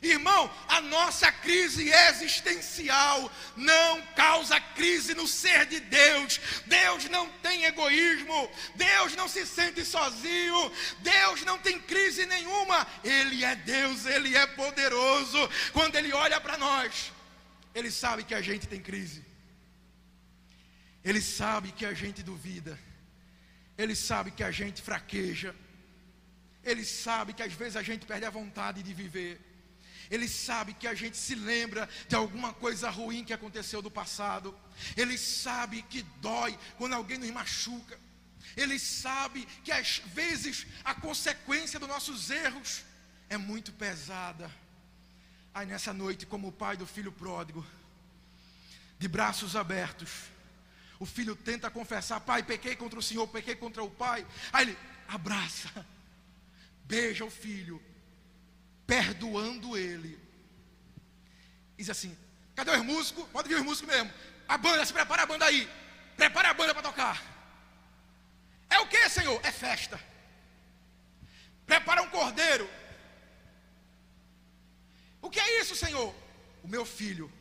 Irmão, a nossa crise existencial não causa crise no ser de Deus. Deus não tem egoísmo, Deus não se sente sozinho, Deus não tem crise nenhuma. Ele é Deus, Ele é poderoso. Quando Ele olha para nós, Ele sabe que a gente tem crise, Ele sabe que a gente duvida, Ele sabe que a gente fraqueja, Ele sabe que às vezes a gente perde a vontade de viver. Ele sabe que a gente se lembra de alguma coisa ruim que aconteceu do passado. Ele sabe que dói quando alguém nos machuca. Ele sabe que às vezes a consequência dos nossos erros é muito pesada. Aí nessa noite, como o pai do filho pródigo, de braços abertos, o filho tenta confessar: pai, pequei contra o Senhor, pequei contra o pai. Aí ele abraça, beija o filho, perdoando ele. Diz assim: cadê os músicos? Pode vir os músicos mesmo. A banda, se prepara a banda aí. Prepara a banda para tocar. É o que, Senhor? É festa. Prepara um cordeiro. O que é isso, Senhor? O meu filho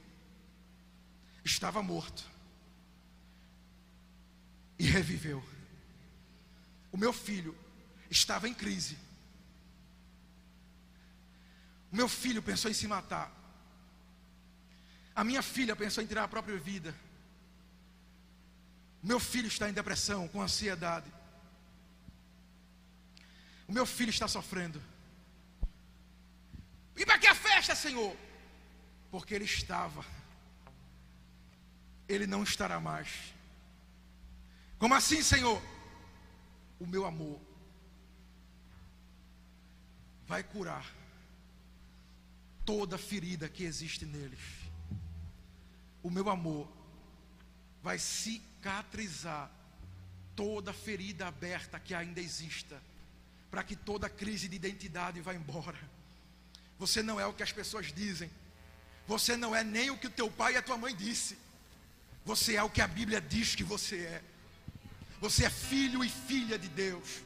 estava morto e reviveu. O meu filho estava em crise. O meu filho pensou em se matar. A minha filha pensou em tirar a própria vida. O meu filho está em depressão, com ansiedade. O meu filho está sofrendo. E para que a festa, Senhor? Porque ele estava. Ele não estará mais. Como assim, Senhor? O meu amor vai curar toda ferida que existe neles. O meu amor vai cicatrizar toda ferida aberta que ainda exista, para que toda crise de identidade vá embora. Você não é o que as pessoas dizem. Você não é nem o que o teu pai e a tua mãe disse. Você é o que a Bíblia diz que você é. Você é filho e filha de Deus.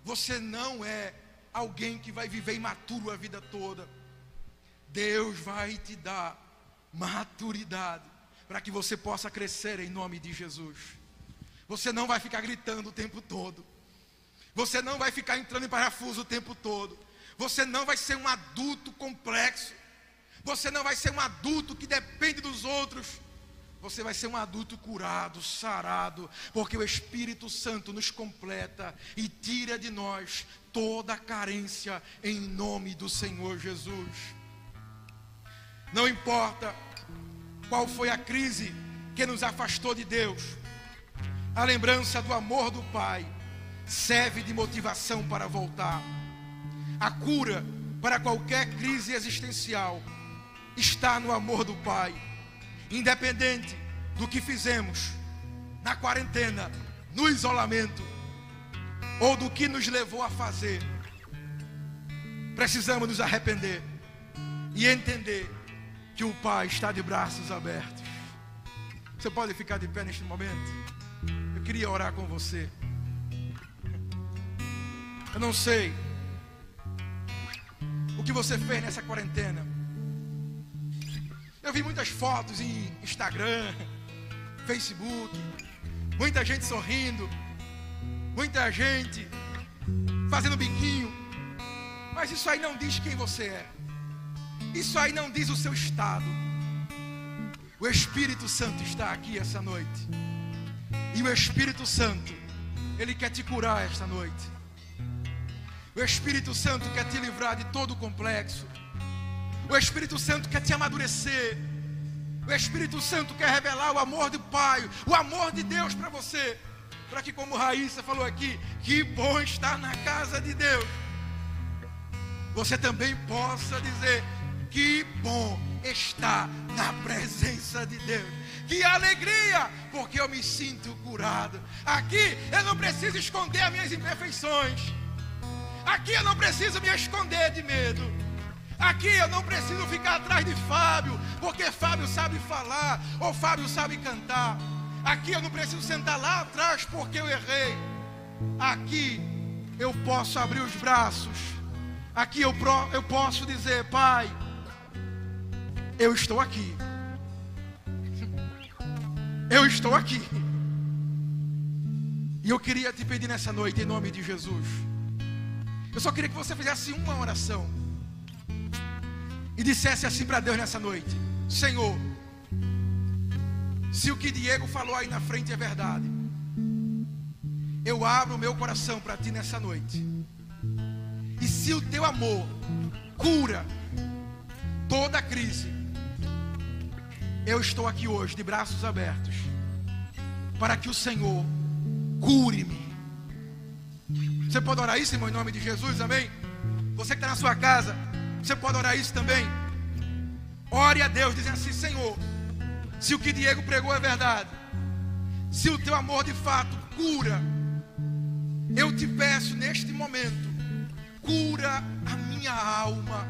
Você não é alguém que vai viver imaturo a vida toda. Deus vai te dar maturidade para que você possa crescer em nome de Jesus. Você não vai ficar gritando o tempo todo. Você não vai ficar entrando em parafuso o tempo todo. Você não vai ser um adulto complexo. Você não vai ser um adulto que depende dos outros. Você vai ser um adulto curado, sarado, porque o Espírito Santo nos completa e tira de nós toda a carência em nome do Senhor Jesus. Não importa qual foi a crise que nos afastou de Deus, a lembrança do amor do Pai serve de motivação para voltar. A cura para qualquer crise existencial está no amor do Pai. Independente do que fizemos na quarentena, no isolamento, ou do que nos levou a fazer, precisamos nos arrepender e entender que o Pai está de braços abertos. Você pode ficar de pé neste momento? Eu queria orar com você. Eu não sei o que você fez nessa quarentena. Eu vi muitas fotos em Instagram, Facebook, muita gente sorrindo, muita gente fazendo biquinho, mas isso aí não diz quem você é. Isso aí não diz o seu estado. O Espírito Santo está aqui essa noite. E o Espírito Santo, Ele quer te curar esta noite. O Espírito Santo quer te livrar de todo o complexo. O Espírito Santo quer te amadurecer. O Espírito Santo quer revelar o amor do Pai, o amor de Deus para você. Para que, como Raíssa falou aqui, que bom estar na casa de Deus, você também possa dizer: que bom estar na presença de Deus. Que alegria, porque eu me sinto curado. Aqui eu não preciso esconder as minhas imperfeições. Aqui eu não preciso me esconder de medo. Aqui eu não preciso ficar atrás de Fábio, porque Fábio sabe falar, ou Fábio sabe cantar. Aqui eu não preciso sentar lá atrás porque eu errei. Aqui eu posso abrir os braços. Aqui eu posso dizer: Pai, eu estou aqui. Eu estou aqui. E eu queria te pedir nessa noite, em nome de Jesus, eu só queria que você fizesse uma oração e dissesse assim para Deus nessa noite: Senhor, se o que Diego falou aí na frente é verdade, eu abro o meu coração para ti nessa noite. E se o teu amor cura toda a crise, eu estou aqui hoje de braços abertos para que o Senhor cure-me. Você pode orar isso, irmão, em nome de Jesus, amém? Você que está na sua casa, você pode orar isso também. Ore a Deus dizendo assim: Senhor, se o que Diego pregou é verdade, se o teu amor de fato cura, eu te peço neste momento, cura a minha alma.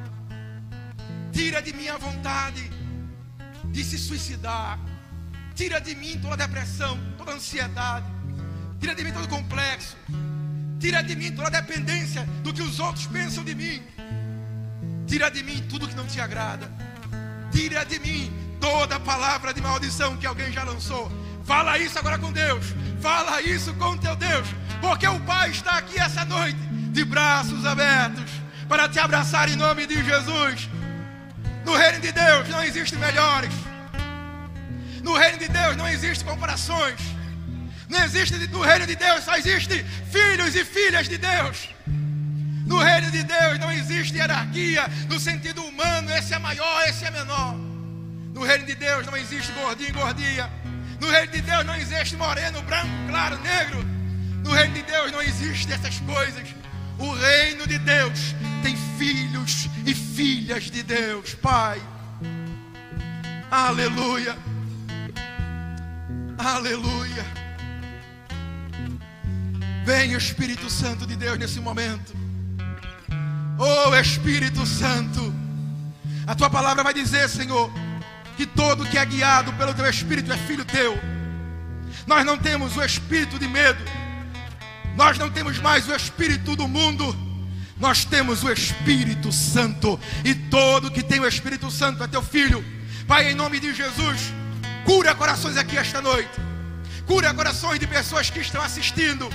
Tira de mim a vontade de se suicidar. Tira de mim toda depressão, toda ansiedade. Tira de mim todo complexo. Tira de mim toda dependência do que os outros pensam de mim. Tira de mim tudo que não te agrada. Tira de mim toda palavra de maldição que alguém já lançou. Fala isso agora com Deus. Fala isso com teu Deus. Porque o Pai está aqui essa noite, de braços abertos, para te abraçar em nome de Jesus. No reino de Deus não existem melhores. No reino de Deus não existem comparações. No reino de Deus só existem filhos e filhas de Deus. No reino de Deus não existe hierarquia no sentido humano, esse é maior, esse é menor. No reino de Deus não existe gordinho e gordinha. No reino de Deus não existe moreno, branco, claro, negro. No reino de Deus não existem essas coisas. O reino de Deus tem filhos e filhas de Deus, Pai. Aleluia. Aleluia. Vem, Espírito Santo de Deus, nesse momento. Oh, Espírito Santo, a tua palavra vai dizer, Senhor, que todo que é guiado pelo teu Espírito é filho teu. Nós não temos o espírito de medo. Nós não temos mais o espírito do mundo. Nós temos o Espírito Santo. E todo que tem o Espírito Santo é teu filho. Pai, em nome de Jesus, cura corações aqui esta noite. Cura corações de pessoas que estão assistindo.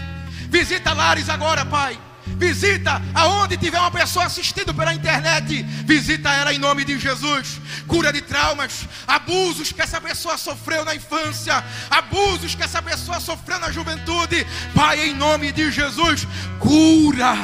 Visita lares agora, Pai. Visita aonde tiver uma pessoa assistindo pela internet. Visita ela em nome de Jesus. Cura de traumas, abusos que essa pessoa sofreu na infância, abusos que essa pessoa sofreu na juventude. Pai, em nome de Jesus, cura.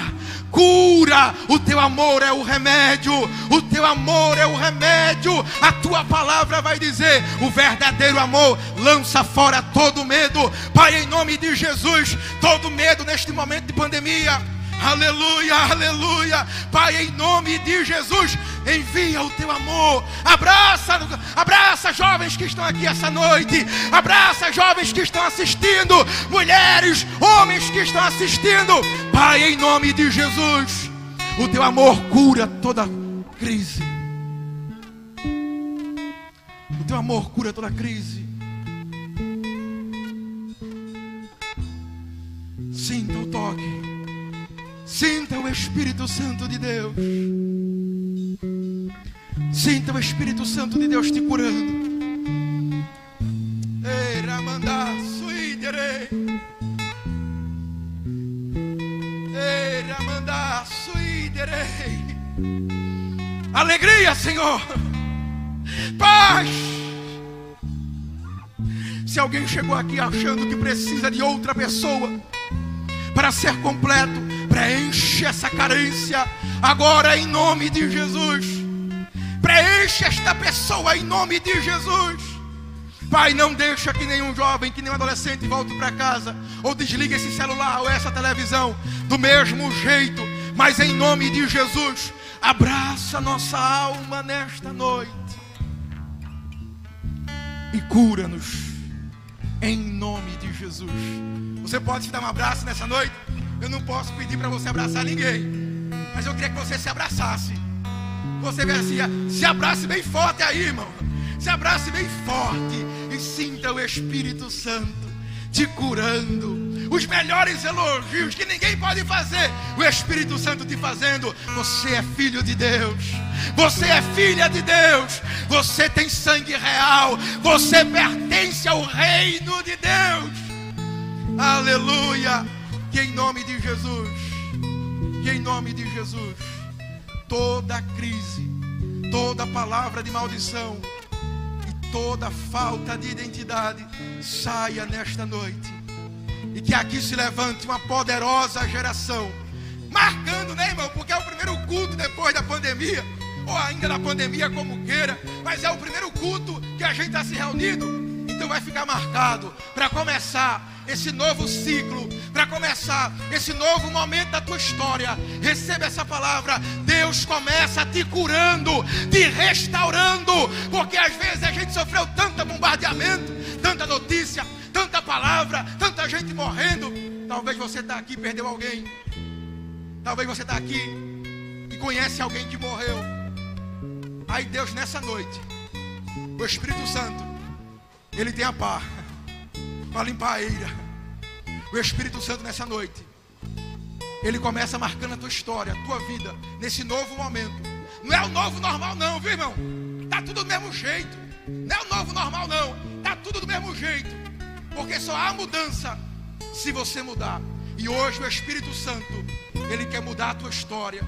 Cura, o teu amor é o remédio. O teu amor é o remédio. A tua palavra vai dizer: o verdadeiro amor lança fora todo medo. Pai, em nome de Jesus, todo medo neste momento de pandemia, Aleluia, aleluia. Pai, em nome de Jesus, envia o teu amor. Abraça jovens que estão aqui essa noite. Abraça jovens que estão assistindo. Mulheres, homens que estão assistindo. Pai, em nome de Jesus, o teu amor cura toda crise. O teu amor cura toda crise. Sinta o toque. Sinta o Espírito Santo de Deus. Sinta o Espírito Santo de Deus te curando. Ei, Ramandá, suídere. Ei, Ramandá, suídere. Alegria, Senhor. Paz. Se alguém chegou aqui achando que precisa de outra pessoa para ser completo, preenche essa carência agora em nome de Jesus. Preenche esta pessoa em nome de Jesus. Pai, não deixa que nenhum jovem, que nenhum adolescente volte para casa ou desligue esse celular ou essa televisão do mesmo jeito. Mas em nome de Jesus, abraça nossa alma nesta noite e cura-nos em nome de Jesus. Você pode te dar um abraço nessa noite? Eu não posso pedir para você abraçar ninguém, mas eu queria que você se abraçasse. Você se abrace bem forte aí, irmão. Se abrace bem forte e sinta o Espírito Santo te curando. Os melhores elogios que ninguém pode fazer, o Espírito Santo te fazendo. Você é filho de Deus. Você é filha de Deus. Você tem sangue real. Você pertence ao reino de Deus. Aleluia. Que em nome de Jesus, que em nome de Jesus, toda crise, toda palavra de maldição e toda falta de identidade saia nesta noite. E que aqui se levante uma poderosa geração, marcando, né, irmão? Porque é o primeiro culto depois da pandemia, ou ainda da pandemia, como queira, mas é o primeiro culto que a gente está se reunindo. Então vai ficar marcado para começar esse novo ciclo, para começar esse novo momento da tua história. Receba essa palavra. Deus começa te curando, te restaurando, porque às vezes a gente sofreu tanto bombardeamento, tanta notícia, tanta palavra, tanta gente morrendo. Talvez você está aqui e perdeu alguém. Talvez você está aqui e conhece alguém que morreu. Aí Deus, nessa noite, o Espírito Santo, Ele tem a pá para limpar a ira. O Espírito Santo nessa noite, Ele começa marcando a tua história, a tua vida, nesse novo momento. Não é o novo normal não, viu, irmão? Está tudo do mesmo jeito. Não é o novo normal não, está tudo do mesmo jeito. Porque só há mudança se você mudar. E hoje o Espírito Santo, Ele quer mudar a tua história,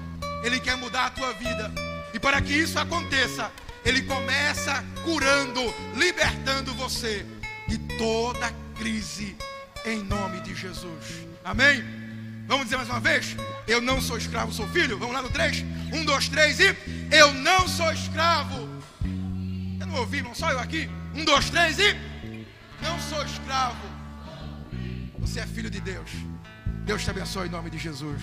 Ele quer mudar a tua vida. E para que isso aconteça, Ele começa curando, libertando você de toda crise, em nome de Jesus. Amém? Vamos dizer mais uma vez? Eu não sou escravo, sou filho. Vamos lá no 3? 1, 2, 3 e... Eu não sou escravo. Eu não ouvi, irmão, só eu aqui. 1, 2, 3 e... Não sou escravo. Você é filho de Deus. Deus te abençoe em nome de Jesus.